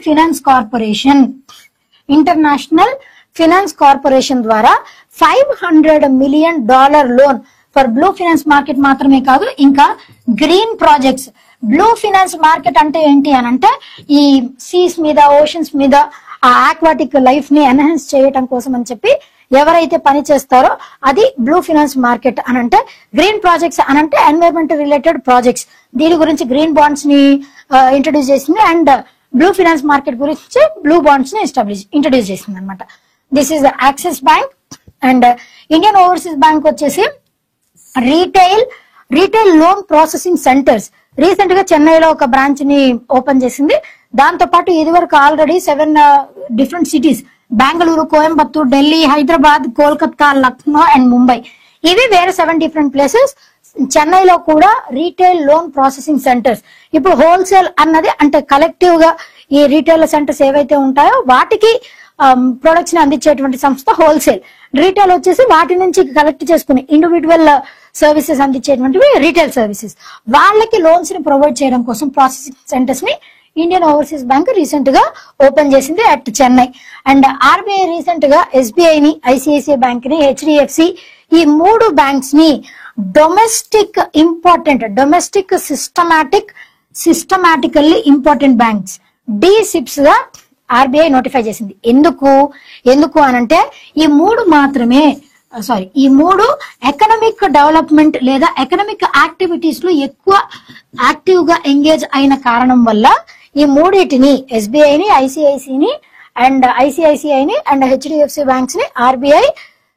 ఫినాన్స్ కార్పొరేషన్ ద్వారా $500 million loan for blue finance market మాత్రమే కాదు, ఇంకా green projects. Blue finance market అంటే ఏంటి అని అంటే ఈ సీస్ మీద, ఓషన్స్ మీద ఆ ఆక్వాటిక్ లైఫ్ ని ఎన్హాన్స్ చేయటం కోసం అని చెప్పి ఎవరైతే పని చేస్తారో అది బ్లూ ఫినాన్స్ మార్కెట్ అని అంటే. గ్రీన్ ప్రాజెక్ట్స్ అని అంటే ఎన్వైరన్మెంట్ రిలేటెడ్ ప్రాజెక్ట్స్. దీని గురించి గ్రీన్ బాండ్స్ ని ఇంట్రడ్యూస్ చేసింది. అండ్ బ్లూ ఫినాన్స్ మార్కెట్ గురించి బ్లూ బాండ్స్ ని ఇంట్రడ్యూస్ చేసింది అనమాట. This is Axis bank. And Indian overseas bank వచ్చేసి retail loan processing centres recent గా చెన్నైలో ఒక బ్రాంచ్ ని ఓపెన్ చేసింది. దాంతో పాటు ఇది వరకు already 7 different cities, Bengaluru, Coimbatore, Delhi, Hyderabad, Kolkata, Lucknow and Mumbai, ఇవి వేరే 7 డిఫరెంట్ ప్లేసెస్. చెన్నైలో కూడా రీటైల్ లోన్ ప్రాసెసింగ్ సెంటర్స్. ఇప్పుడు హోల్సేల్ అన్నది అంటే కలెక్టివ్ గా ఈ రీటైల్ సెంటర్స్ ఏవైతే ఉంటాయో వాటికి ప్రొడక్ట్స్ ని అందించేటువంటి సంస్థ హోల్సేల్. రీటైల్ వచ్చేసి వాటి నుంచి కలెక్ట్ చేసుకుని ఇండివిజువల్ సర్వీసెస్ అందించేటువంటివి రీటైల్ సర్వీసెస్. వాళ్ళకి లోన్స్ ని ప్రొవైడ్ చేయడం కోసం ప్రాసెసింగ్ సెంటర్స్ ని ఇండియన్ ఓవర్సీస్ బ్యాంక్ రీసెంట్ గా ఓపెన్ చేసింది at Chennai. And RBI recent గా ఎస్బీఐ ని, ఐసిఐసిఐ బ్యాంక్ ని, హెచ్డిఎఫ్సి ఈ 3 బ్యాంక్స్ ని సిస్టమాటికల్లీ ఇంపార్టెంట్ బ్యాంక్స్ DSIBs గా ఆర్బీఐ నోటిఫై చేసింది. ఎందుకు అనంటే ఈ 3 ఎకనామిక్ డెవలప్మెంట్ లేదా ఎకనామిక్ యాక్టివిటీస్ లో ఎక్కువ యాక్టివ్ గా ఎంగేజ్ అయిన కారణం వల్ల ఈ 3టిని ఎస్బీఐని, ఐసిఐసిని అండ్ ఐసిఐసిఐని అండ్ హెచ్డిఎఫ్సి బ్యాంక్స్ ని ఆర్బీఐ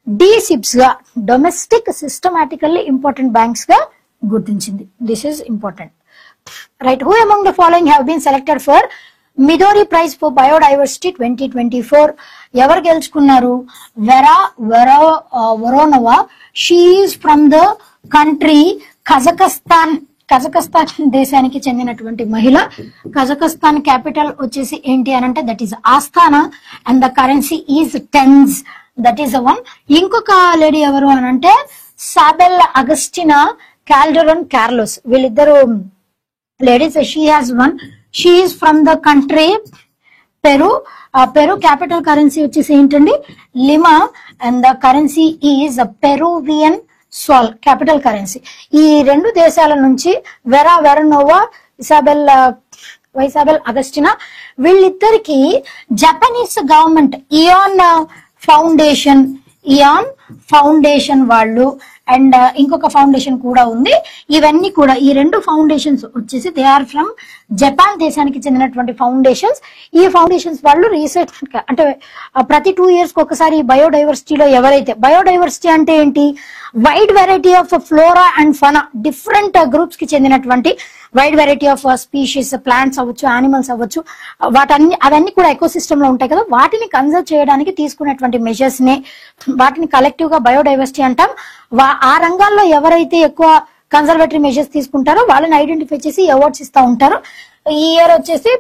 DSIBs గా డొమెస్టిక్ సిస్టమాటికల్లీ ఇంపార్టెంట్ బ్యాంక్స్ గా గుర్తించింది. This is important. Right, who among the following have been selected for Midori prize for biodiversity 2024? ఎవరు గెలుచుకున్నారు? Voronova. She is from the country Kazakhstan దేశానికి చెందినటువంటి మహిళ. Kazakhstan capital వచ్చేసి ఏంటి అని అంటే that is Astana and the currency is tenge. That is one. ఇంకొక లేడీ ఎవరు అని అంటే సాబెల్ అగస్టినా కాల్డెరోన్ కార్లోస్. వీళ్ళిద్దరు ladies. She has one. She is from the country Peru. Peru capital currency వచ్చేసి ఏంటండి lima and the currency is Peruvian సాల్ capital currency. ఈ 2 దేశాల నుంచి వెరనోవా, ఇసాబెల్ అగస్టినా వీళ్ళిద్దరికి జపనీస్ గవర్నమెంట్ ఇయాన్ ఫౌండేషన్ వాళ్ళు అండ్ ఇంకొక ఫౌండేషన్ కూడా ఉంది. ఇవన్నీ కూడా ఈ 2 ఫౌండేషన్స్ వచ్చేసి దే ఆర్ ఫ్రమ్ జపాన్ దేశానికి చెందినటువంటి ఫౌండేషన్స్. ఈ ఫౌండేషన్స్ వాళ్ళు రీసెర్చ్ అంటే ప్రతి 2 years ఒకసారి బయోడైవర్సిటీలో బయోడైవర్సిటీ అంటే ఏంటి, wide variety of flora and fauna, different groups కి చెందినటువంటి wide variety of species, plants అవ్వచ్చు, యానిమల్స్ అవ్వచ్చు, అవన్నీ కూడా ఎకోసిస్టమ్ లో ఉంటాయి కదా, వాటిని కన్జర్వ్ చేయడానికి తీసుకునేటువంటి మెజర్స్ నే వాటిని కలెక్టివ్ గా బయోడైవర్సిటీ అంటాం. ఆ రంగాల్లో ఎవరైతే ఎక్కువ కన్జర్వేటరీ మెజర్స్ తీసుకుంటారో వాళ్ళని ఐడెంటిఫై చేసి అవార్డ్స్ ఇస్తా ఉంటారు. ఈ ఇయర్ వచ్చేసి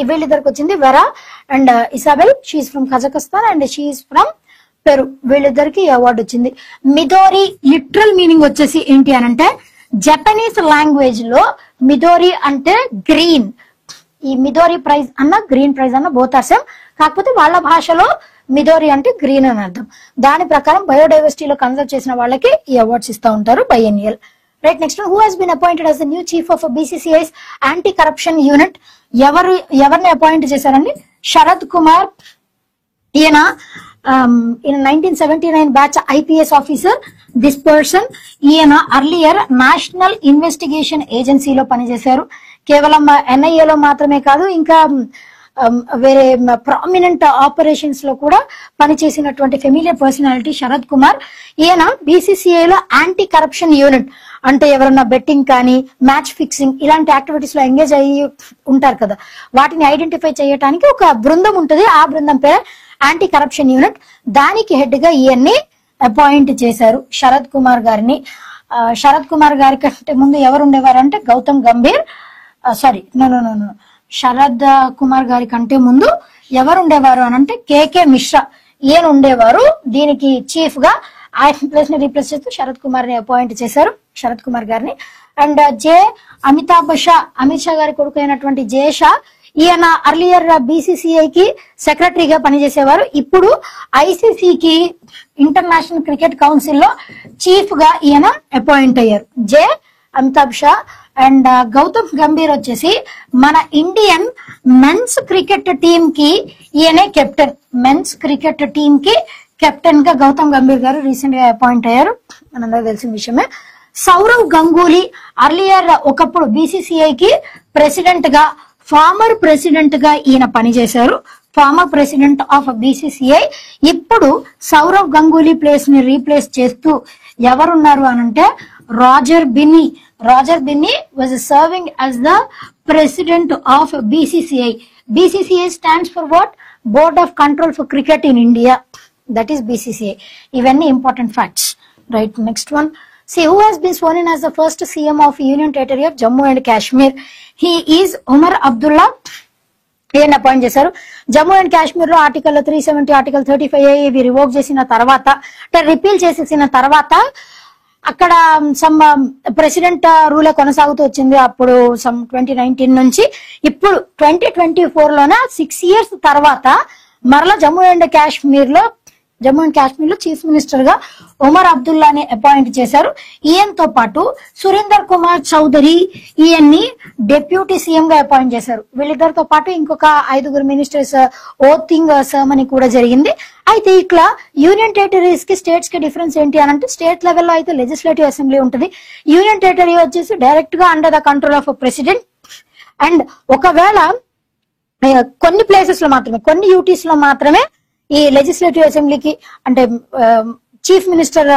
వీళ్ళిద్దరికి వచ్చింది, Vera and Isabel. She from Kazakhstan and she from Peru. వీళ్ళిద్దరికి అవార్డు వచ్చింది. మిదోరి లిటరల్ మీనింగ్ వచ్చేసి ఏంటి అని అంటే, జపనీస్ లాంగ్వేజ్ లో మిదోరి అంటే గ్రీన్. ఈ మిదోరి ప్రైజ్ అన్న గ్రీన్ ప్రైజ్ అన్న బోత్ ఆర్ సేమ్, కాకపోతే వాళ్ళ భాషలో మిదోరి అంటే గ్రీన్ అని అర్థం. దాని ప్రకారం బయోడైవర్సిటీలో కన్సర్వ్ చేసిన వాళ్ళకి ఈ అవార్డ్స్ ఇస్తా ఉంటారు biennial. Right, next who has been appointed as the new chief of BCCI's anti corruption unit. ఎవరిని అపాయింట్ చేశారండి? శరద్ కుమార్. ఈయన 1979 batch IPS officer. This person, ఈయన అర్లియర్ నేషనల్ ఇన్వెస్టిగేషన్ ఏజెన్సీలో పనిచేశారు. కేవలం NIA లో మాత్రమే కాదు, ఇంకా వేరే ప్రామినెంట్ ఆపరేషన్స్ లో కూడా పనిచేసినటువంటి ఫెమిలియర్ పర్సనాలిటీ శరద్ కుమార్. ఈయన BCCI లో యాంటీ కరప్షన్ యూనిట్ అంటే ఎవరన్నా బెట్టింగ్ కానీ మ్యాచ్ ఫిక్సింగ్ ఇలాంటి యాక్టివిటీస్ లో ఎంగేజ్ అయ్యి ఉంటారు కదా, వాటిని ఐడెంటిఫై చేయడానికి ఒక బృందం ఉంటుంది. ఆ బృందం పేరు యాంటీ కరప్షన్ యూనిట్. దానికి హెడ్ గా ఈయన్ని అపాయింట్ చేశారు, శరద్ కుమార్ గారిని. శరద్ కుమార్ గారి కంటే ముందు ఎవరు ఉండేవారు అంటే గౌతమ్ గంభీర్. సారీ, శరద్ కుమార్ గారి కంటే ముందు ఎవరు ఉండేవారు అని అంటే KK మిశ్రా. ఈయన ఉండేవారు. దీనికి చీఫ్ గా ఆయన ప్లేస్ ని రీప్లేస్ చేస్తూ శరద్ కుమార్ ని అపాయింట్ చేశారు, శరద్ కుమార్ గారిని. అండ్ అమితాబ్ షా, అమిత్ షా గారి కొడుకు అయినటువంటి జే షా, ఈయన అర్లియర్ BCCI కి సెక్రటరీగా పనిచేసేవారు. ఇప్పుడు ICC కి ఇంటర్నేషనల్ క్రికెట్ కౌన్సిల్ లో చీఫ్ గా ఈయన అపాయింట్ అయ్యారు, అమితాబ్ షా. అండ్ గౌతమ్ గంభీర్ వచ్చేసి మన ఇండియన్ మెన్స్ క్రికెట్ టీమ్ కి ఈయనే కెప్టెన్. మెన్స్ క్రికెట్ టీమ్ కి కెప్టెన్ గా గౌతమ్ గంభీర్ గారు రీసెంట్ గా అపాయింట్ అయ్యారు, మనందరూ తెలిసిన విషయమే. సౌరవ్ గంగూలీ అర్లియర్ ఒకప్పుడు BCCI కి ప్రెసిడెంట్ గా, ఫార్మర్ ప్రెసిడెంట్ గా ఈయన పనిచేశారు, ఫార్మర్ ప్రెసిడెంట్ ఆఫ్ BCCI. ఇప్పుడు సౌరవ్ గంగూలీ ప్లేస్ ని రీప్లేస్ చేస్తూ ఎవరున్నారు అనంటే Roger Binny. Roger Binny was serving as the president of BCCI. BCCI stands for what? Board of Control for Cricket in India. That is BCCI. ఇవన్నీ important facts. Right, next one. See who has been sworn in as the first CM of Union Territory of Jammu and Kashmir. He is Umar Abdullah. ఈయన appoint చేశారు. Jammu and Kashmir లో article 370, article 35 ఇవి revoke చేసిన తర్వాత, అంటే repeal చేసేసిన తర్వాత అక్కడ సమ్ ప్రెసిడెంట్ రూలే కొనసాగుతూ వచ్చింది. అప్పుడు సమ్ 2019 నుంచి ఇప్పుడు 2024 లోనే 6 years తర్వాత మరలా జమ్మూ అండ్ కాశ్మీర్ లో చీఫ్ మినిస్టర్ గా ఒమర్ అబ్దుల్లాని అపాయింట్ చేశారు. ఈయనతో పాటు సురేందర్ కుమార్ చౌదరి ఈయన్ని డిప్యూటీ సీఎం గా అపాయింట్ చేశారు. వీళ్ళిద్దరితో పాటు ఇంకొక 5 మినిస్టర్స్ ఓతింగ్ సెరమనీ కూడా జరిగింది. అయితే ఇట్లా యూనియన్ టెరిటరీస్ కి స్టేట్స్ కి డిఫరెన్స్ ఏంటి అని అంటే, స్టేట్ లెవెల్లో అయితే లెజిస్లేటివ్ అసెంబ్లీ ఉంటుంది, యూనియన్ టెరిటరీ వచ్చేసి డైరెక్ట్ గా under the control of president. And ఒకవేళ కొన్ని ప్లేసెస్ లో మాత్రమే, కొన్ని యూటీస్ లో మాత్రమే ఈ లెజిస్లేటివ్ అసెంబ్లీకి అంటే చీఫ్ మినిస్టర్,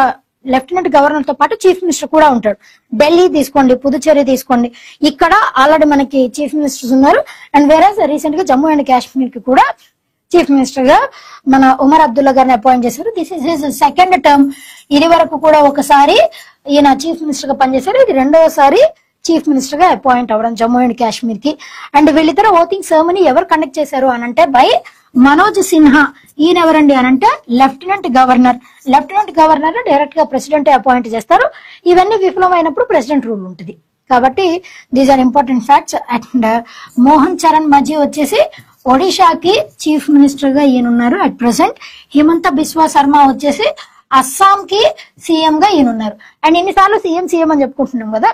లెఫ్టినెంట్ గవర్నర్ తో పాటు చీఫ్ మినిస్టర్ కూడా ఉంటాడు. ఢిల్లీ తీసుకోండి, పుదుచ్చేరి తీసుకోండి, ఇక్కడ ఆల్రెడీ మనకి చీఫ్ మినిస్టర్స్ ఉన్నారు. అండ్ వేరే రీసెంట్ గా జమ్మూ అండ్ కాశ్మీర్ కి కూడా చీఫ్ మినిస్టర్ గా మన ఉమర్ అబ్దుల్లా గారిని అపాయింట్ చేశారు. This is his second term. ఇది వరకు కూడా ఒకసారి ఈయన చీఫ్ మినిస్టర్ గా పనిచేశారు, ఇది రెండవసారి చీఫ్ మినిస్టర్ గా అపాయింట్ అవ్వడం జమ్మూ అండ్ కాశ్మీర్ కి. అండ్ వీళ్ళిద్దరు ఓటింగ్ సెరమనీ ఎవరు కండక్ట్ చేశారు అనంటే బై మనోజ్ సిన్హా. ఈయన ఎవరండి అనంటే lieutenant governor. Lieutenant governor direct గా ప్రెసిడెంట్ అపాయింట్ చేస్తారు. ఇవన్నీ విఫలమైనప్పుడు ప్రెసిడెంట్ రూల్ ఉంటుంది. కాబట్టి these are important facts. And Mohan Charan Majhi వచ్చేసి ఒడిషాకి చీఫ్ మినిస్టర్ గా ఈయన ఉన్నారు అట్ ప్రెసెంట్. హిమంత బిస్వా శర్మ వచ్చేసి అస్సాం కి సీఎం గా ఈయన ఉన్నారు. అండ్ ఎన్నిసార్లు సీఎం అని చెప్పుకుంటున్నాం కదా,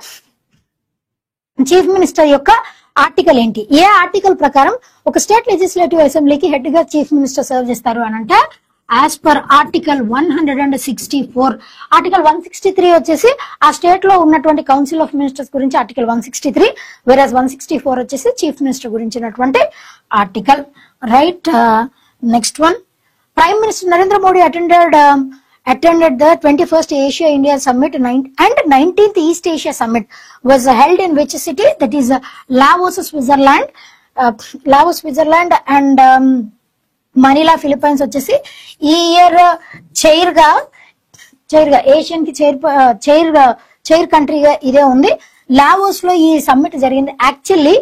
చీఫ్ మినిస్టర్ యొక్క ఆర్టికల్ ఏంటి, ఏ ఆర్టికల్ ప్రకారం ఒక స్టేట్ లెజిస్లేటివ్ అసెంబ్లీకి హెడ్ గా చీఫ్ మినిస్టర్ సర్వ్ చేస్తారు అని అంటే యాజ్ పర్ ఆర్టికల్ 164. ఆర్టికల్ 163 వచ్చేసి ఆ స్టేట్ లో ఉన్నటువంటి కౌన్సిల్ ఆఫ్ మినిస్టర్స్ గురించి ఆర్టికల్ 163, వేరేస్ 164 వచ్చేసి చీఫ్ మినిస్టర్ గురించినటువంటి article. Right, next one. Prime minister Narendra Modi attended attended the 21st Asia India Summit and 19th East Asia Summit was held in which city? That is Laos, Switzerland. Laos, Switzerland and Manila Philippines వచ్చేసి ఈ year chair గా Asian కి chair కంట్రీగా ఇదే ఉంది. Laos లో ఈ summit జరిగింది. Actually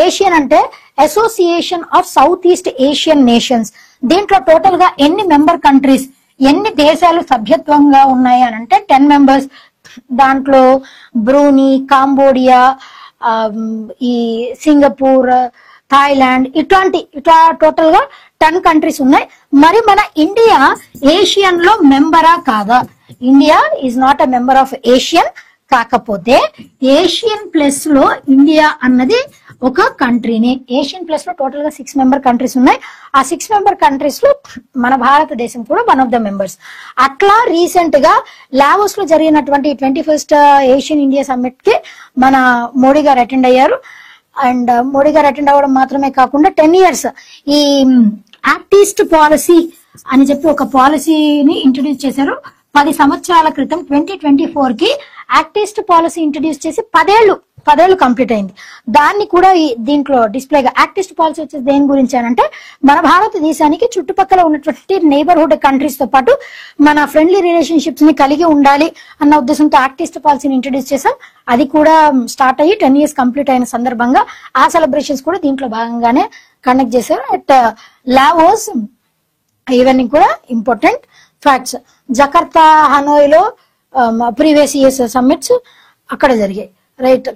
Asian అంటే association of south east Asian nations. దీంట్లో టోటల్ గా ఎన్ని మెంబర్ కంట్రీస్, ఎన్ని దేశాలు సభ్యత్వంగా ఉన్నాయి అని అంటే 10 మెంబర్స్. దాంట్లో బ్రూనీ, కాంబోడియా, ఈ సింగపూర్, థాయిలాండ్ ఇట్లా టోటల్ గా 10 కంట్రీస్ ఉన్నాయి. మరి మన ఇండియా ఏషియన్ లో మెంబరా కాదా? India is not a member of Asian. కాకపోతే ఏషియన్ ప్లస్ లో ఇండియా అన్నది ఒక కంట్రీని. ఏషియన్ ప్లస్ లో టోటల్ గా 6 మెంబర్ కంట్రీస్ ఉన్నాయి. ఆ 6 మెంబర్ కంట్రీస్ లో మన భారతదేశం కూడా వన్ ఆఫ్ ద మెంబర్స్. అట్లా రీసెంట్ గా లావోస్ లో జరిగినటువంటి 21st ఏషియన్ ఇండియా సమ్మిట్ కి మన మోడీ గారు అటెండ్ అయ్యారు. అండ్ మోడీ గారు అటెండ్ అవ్వడం మాత్రమే కాకుండా 10 years ఈ యాక్ట్ ఈస్ట్ పాలసీ అని చెప్పి ఒక పాలసీని ఇంట్రడ్యూస్ చేశారు. 10 సంవత్సరాల క్రితం 2024 కి యాక్ట్ ఈస్ట్ పాలసీ ఇంట్రడ్యూస్ చేసి 10 ఏళ్ళు కంప్లీట్ అయింది. దాన్ని కూడా దీంట్లో డిస్ప్లేగా యాక్ట్ ఈస్ట్ పాలసీ వచ్చేసి దేని గురించి అని అంటే మన భారతదేశానికి చుట్టుపక్కల ఉన్నటువంటి నైబర్హుడ్ కంట్రీస్ తో పాటు మన ఫ్రెండ్లీ రిలేషన్షిప్స్ ని కలిగి ఉండాలి అన్న ఉద్దేశంతో యాక్ట్ ఈస్ట్ పాలసీని ఇంట్రడ్యూస్ చేశాం. అది కూడా స్టార్ట్ అయ్యి 10 years కంప్లీట్ అయిన సందర్భంగా ఆ సెలబ్రేషన్స్ కూడా దీంట్లో భాగంగానే కండక్ట్ చేశారు అట్ లావోస్. ఇవన్నీ కూడా ఇంపార్టెంట్ ఫ్యాక్ట్స్. జకర్తా, హనోయ్ లో ప్రీవియస్ ఇయర్స్ సమ్మిట్స్ అక్కడ జరిగాయి. Right.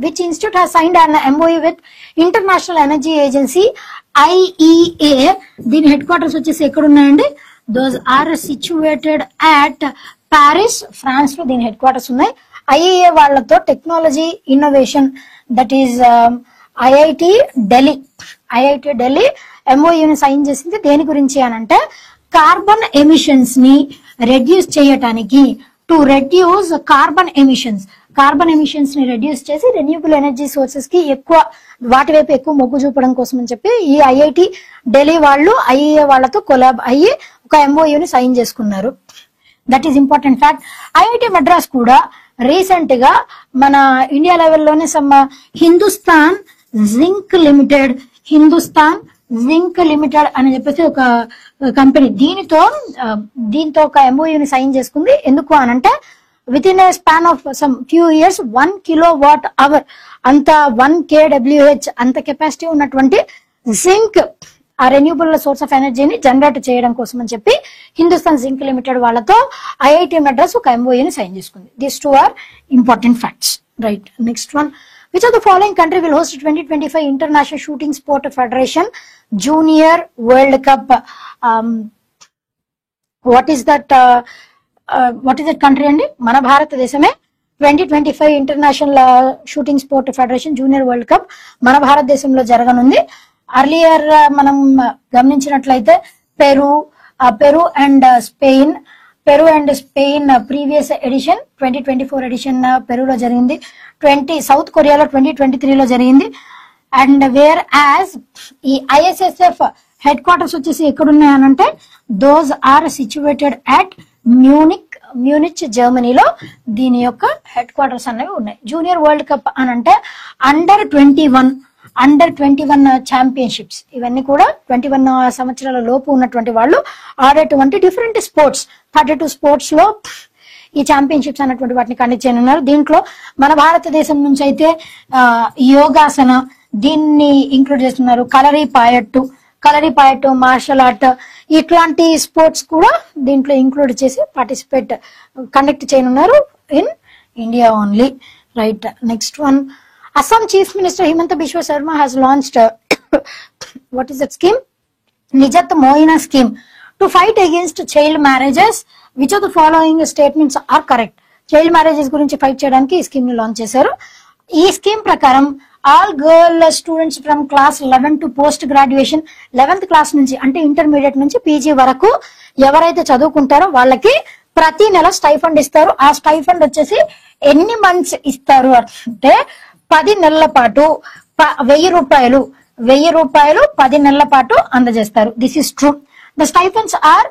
Which institute has signed an MOU with international energy agency IEA. దీని హెడ్ క్వార్టర్స్ వచ్చేసి ఎక్కడ ఉన్నాయండి? Those are situated at Paris, France లో దీని హెడ్ క్వార్టర్స్ ఉన్నాయి. IEA వాళ్ళతో technology innovation that is IIT Delhi MOUని సైన్ చేసింది. దేని గురించి అని అంటే కార్బన్ ఎమిషన్స్ ని రెడ్యూస్ చేయటానికి, టు రెడ్యూస్ కార్బన్ ఎమిషన్స్ ని రెడ్యూస్ చేసి రెన్యూబుల్ ఎనర్జీ సోర్సెస్ కి వాటి వైపు ఎక్కువ మొగ్గు చూపడం కోసం అని చెప్పి ఈ IIT ఢిల్లీ వాళ్ళు IEA వాళ్ళతో కొలాబ్ అయ్యి ఒక MOUని సైన్ చేసుకున్నారు. That is important fact. IIT Madras కూడా రీసెంట్ గా మన ఇండియా లెవెల్లోనే హిందుస్థాన్ జింక్ లిమిటెడ్ అని చెప్పేసి ఒక కంపెనీ దీంతో ఒక MOUని సైన్ చేసుకుంది. ఎందుకు అనంటే with in a span of some few years 1 kilowatt-hour అంత 1 kWh అంత కెపాసిటీ ఉన్నటువంటి జింక్ ఆ రెన్యూబుల్ సోర్స్ ఆఫ్ ఎనర్జీని జనరేట్ చేయడం కోసం అని చెప్పి హిందుస్థాన్ జింక్ లిమిటెడ్ వాళ్ళతో IIT మద్రాస్ ఒక MOUని సైన్ చేసుకుంది. These 2 are important facts. Right. Next one. Which of the following country will host 2025 International Shooting Sport Federation Junior World Cup? What is that country అండి? మన భారతదేశమే 2025 international shooting sport federation junior world cup మన భారతదేశంలో జరగనుంది. Earlier మనం గమనించినట్లయితే Peru and Spain previous edition 2024 edition పెరూలో జరిగింది. సౌత్ కొరియాలో 2023లో జరిగింది. అండ్ వేర్ యాజ్ ఈ ISSF హెడ్ క్వార్టర్స్ వచ్చేసి ఎక్కడున్నాయనంటే those are situated at Munich జర్మనీలో దీని యొక్క హెడ్ క్వార్టర్స్ అనేవి ఉన్నాయి. జూనియర్ వరల్డ్ కప్ అని అంటే అండర్ 21 ఛాంపియన్షిప్స్, ఇవన్నీ కూడా 21 సంవత్సరాల లోపు ఉన్నటువంటి వాళ్ళు ఆడేటువంటి డిఫరెంట్ స్పోర్ట్స్ 32 స్పోర్ట్స్ లో ఈ ఛాంపియన్షిప్స్ అన్నటువంటి వాటిని కండక్ట్ చేయనున్నారు. దీంట్లో మన భారతదేశం నుంచి అయితే యోగాసన దీన్ని ఇంక్లూడ్ చేస్తున్నారు. కలరిపాయట్టు, మార్షల్ ఆర్ట్ ఇట్లాంటి స్పోర్ట్స్ కూడా దీంట్లో ఇంక్లూడ్ చేసి కండక్ట్ చేయనున్నారు in India only. Right. Next one. Assam Chief Minister Himanta Biswa Sarma has launched what is that scheme? Nijat Moina scheme to fight against child marriages. Which of the following statements are correct? Child marriages గురించి fight చేయడానికి ఈ scheme ని launch చేశారు. ఈ scheme ప్రకారం all girl students from class 11 to post graduation 11th class నుంచి అంటే intermediate నుంచి PG వరకు ఎవరైతే చదువుకుంటారో వాళ్ళకి ప్రతి నెల స్టైఫండ్ ఇస్తారు. ఆ స్టైఫండ్ వచ్చేసి ఎన్ని మంత్స్ ఇస్తారు అంటే 10 నెలల పాటు 1000 రూపాయలు 10 నెలల పాటు అందజేస్తారు. This is true. The stipends are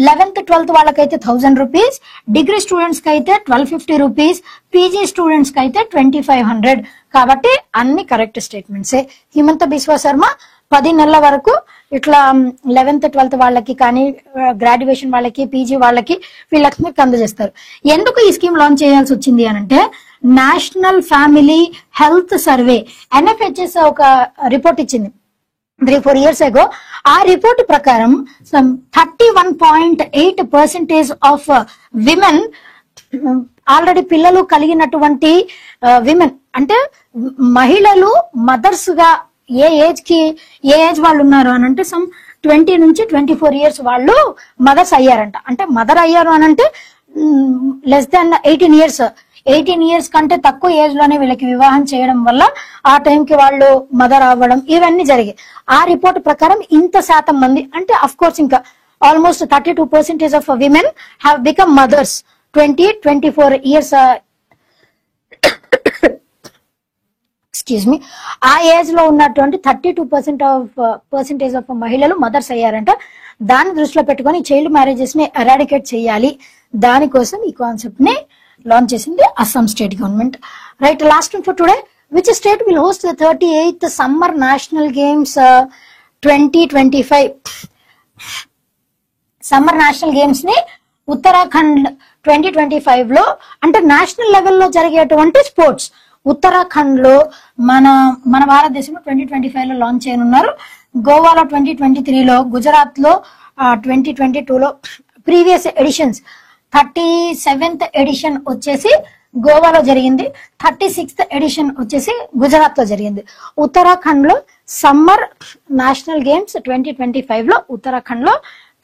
11th 12th వాళ్ళకైతే 1000 రూపీస్, డిగ్రీ స్టూడెంట్స్ కి అయితే 1250 రూపీస్, పీజీ స్టూడెంట్స్ కి అయితే 2500. కాబట్టి అన్ని కరెక్ట్ స్టేట్మెంట్సే. హిమంత బిశ్వ శర్మ 10 నెలల వరకు ఇట్లా 11th 12th వాళ్ళకి కానీ గ్రాడ్యుయేషన్ వాళ్ళకి పీజీ వాళ్ళకి వీళ్ళకి అందజేస్తారు. ఎందుకు ఈ స్కీమ్ లాంచ్ చేయాల్సి వచ్చింది అనంటే national family health survey NFHS ఒక రిపోర్ట్ ఇచ్చింది 3-4 years ago. ఆ రిపోర్ట్ ప్రకారం 31.8% ఆఫ్ విమెన్ ఆల్రెడీ పిల్లలు కలిగినటువంటి విమెన్ అంటే మహిళలు మదర్స్ గా ఏ ఏజ్ వాళ్ళు ఉన్నారు అని అంటే 20 నుంచి 24 years వాళ్ళు మదర్స్ అయ్యారంట. అంటే మదర్ అయ్యారు అని అంటే లెస్ దాన్ 18 years 18 years కంటే తక్కువ ఏజ్ లోనే వీళ్ళకి వివాహం చేయడం వల్ల ఆ టైంకి వాళ్ళు మదర్ అవ్వడం ఇవన్నీ జరిగాయి. ఆ రిపోర్ట్ ప్రకారం ఇంత శాతం మంది అంటే అఫ్ కోర్స్ ఇంకా almost 32% of women have become mothers 20-24 years excuse me ఆ ఏజ్ లో ఉన్నటువంటి 32% ఆఫ్ మహిళలు మదర్స్ అయ్యారంట. దాన్ని దృష్టిలో పెట్టుకొని చైల్డ్ మ్యారేజెస్ ని ఎరాడికేట్ చేయాలి, దానికోసం ఈ కాన్సెప్ట్ ని లాంచ్ చేసింది Assam state government. Right, last one for today. Which state will host the 38th summer national games 2025? Summer national games ని ఉత్తరాఖండ్ 2025 లో అంటే నేషనల్ లెవెల్లో జరిగేటువంటి స్పోర్ట్స్ ఉత్తరాఖండ్ లో మన భారతదేశంలో 2025 లో లాంచ్ చేయనున్నారు. గోవాలో 2023 లో, గుజరాత్ లో 2022 లో. ప్రీవియస్ ఎడిషన్స్ 37th ఎడిషన్ వచ్చేసి గోవాలో జరిగింది, 36th ఎడిషన్ వచ్చేసి గుజరాత్ లో జరిగింది. ఉత్తరాఖండ్ లో సమ్మర్ నేషనల్ గేమ్స్ 2025 లో ఉత్తరాఖండ్ లో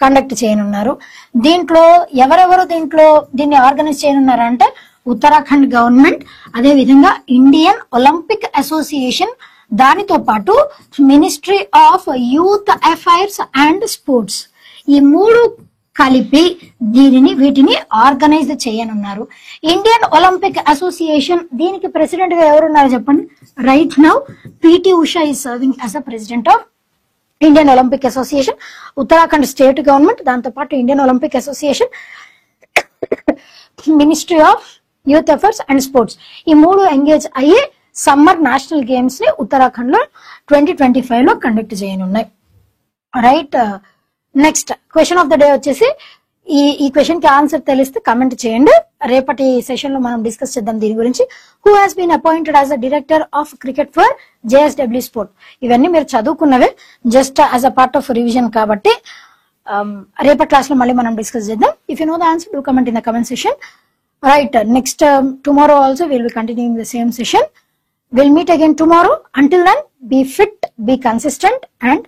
కండక్ట్ చేయనున్నారు. దీంట్లో ఎవరెవరు దీన్ని ఆర్గనైజ్ చేయనున్నారు అంటే ఉత్తరాఖండ్ గవర్నమెంట్, అదే విధంగా ఇండియన్ ఒలింపిక్ అసోసియేషన్, దానితో పాటు ministry of youth affairs and sports, ఈ మూడు కలిపి వీటిని ఆర్గనైజ్ చేయనున్నారు. ఇండియన్ ఒలింపిక్ అసోసియేషన్ దీనికి ప్రెసిడెంట్ గా ఎవరున్నారు చెప్పండి? Right now PT Usha is serving as a president of Indian Olympic association. Uttarakhand state government, దాంతో పాటు Indian Olympic association, ministry of youth affairs and sports, ఈ మూడు ఎంగేజ్ అయ్యి సమ్మర్ నేషనల్ గేమ్స్ ని ఉత్తరాఖండ్ లో 2025 లో కండక్ట్ చేయనున్నాయి. Right, next question of the day వచ్చేసి ఈ క్వశ్చన్ కి ఆన్సర్ తెలిస్తే కమెంట్ చేయండి. రేపటి సెషన్ లో మనం డిస్కస్ చేద్దాం దీని గురించి. Who has been appointed as a director of cricket for JSW sport? ఇవన్నీ మీరు చదువుకున్నవే, just as a part of revision కాబట్టి రేపటి క్లాస్ లో మళ్ళీ మనం డిస్కస్ చేద్దాం. If you know the answer, do comment in the comment session. Right, next tomorrow also we will be continuing the same session. We'll meet again tomorrow. Until then, be fit, be consistent and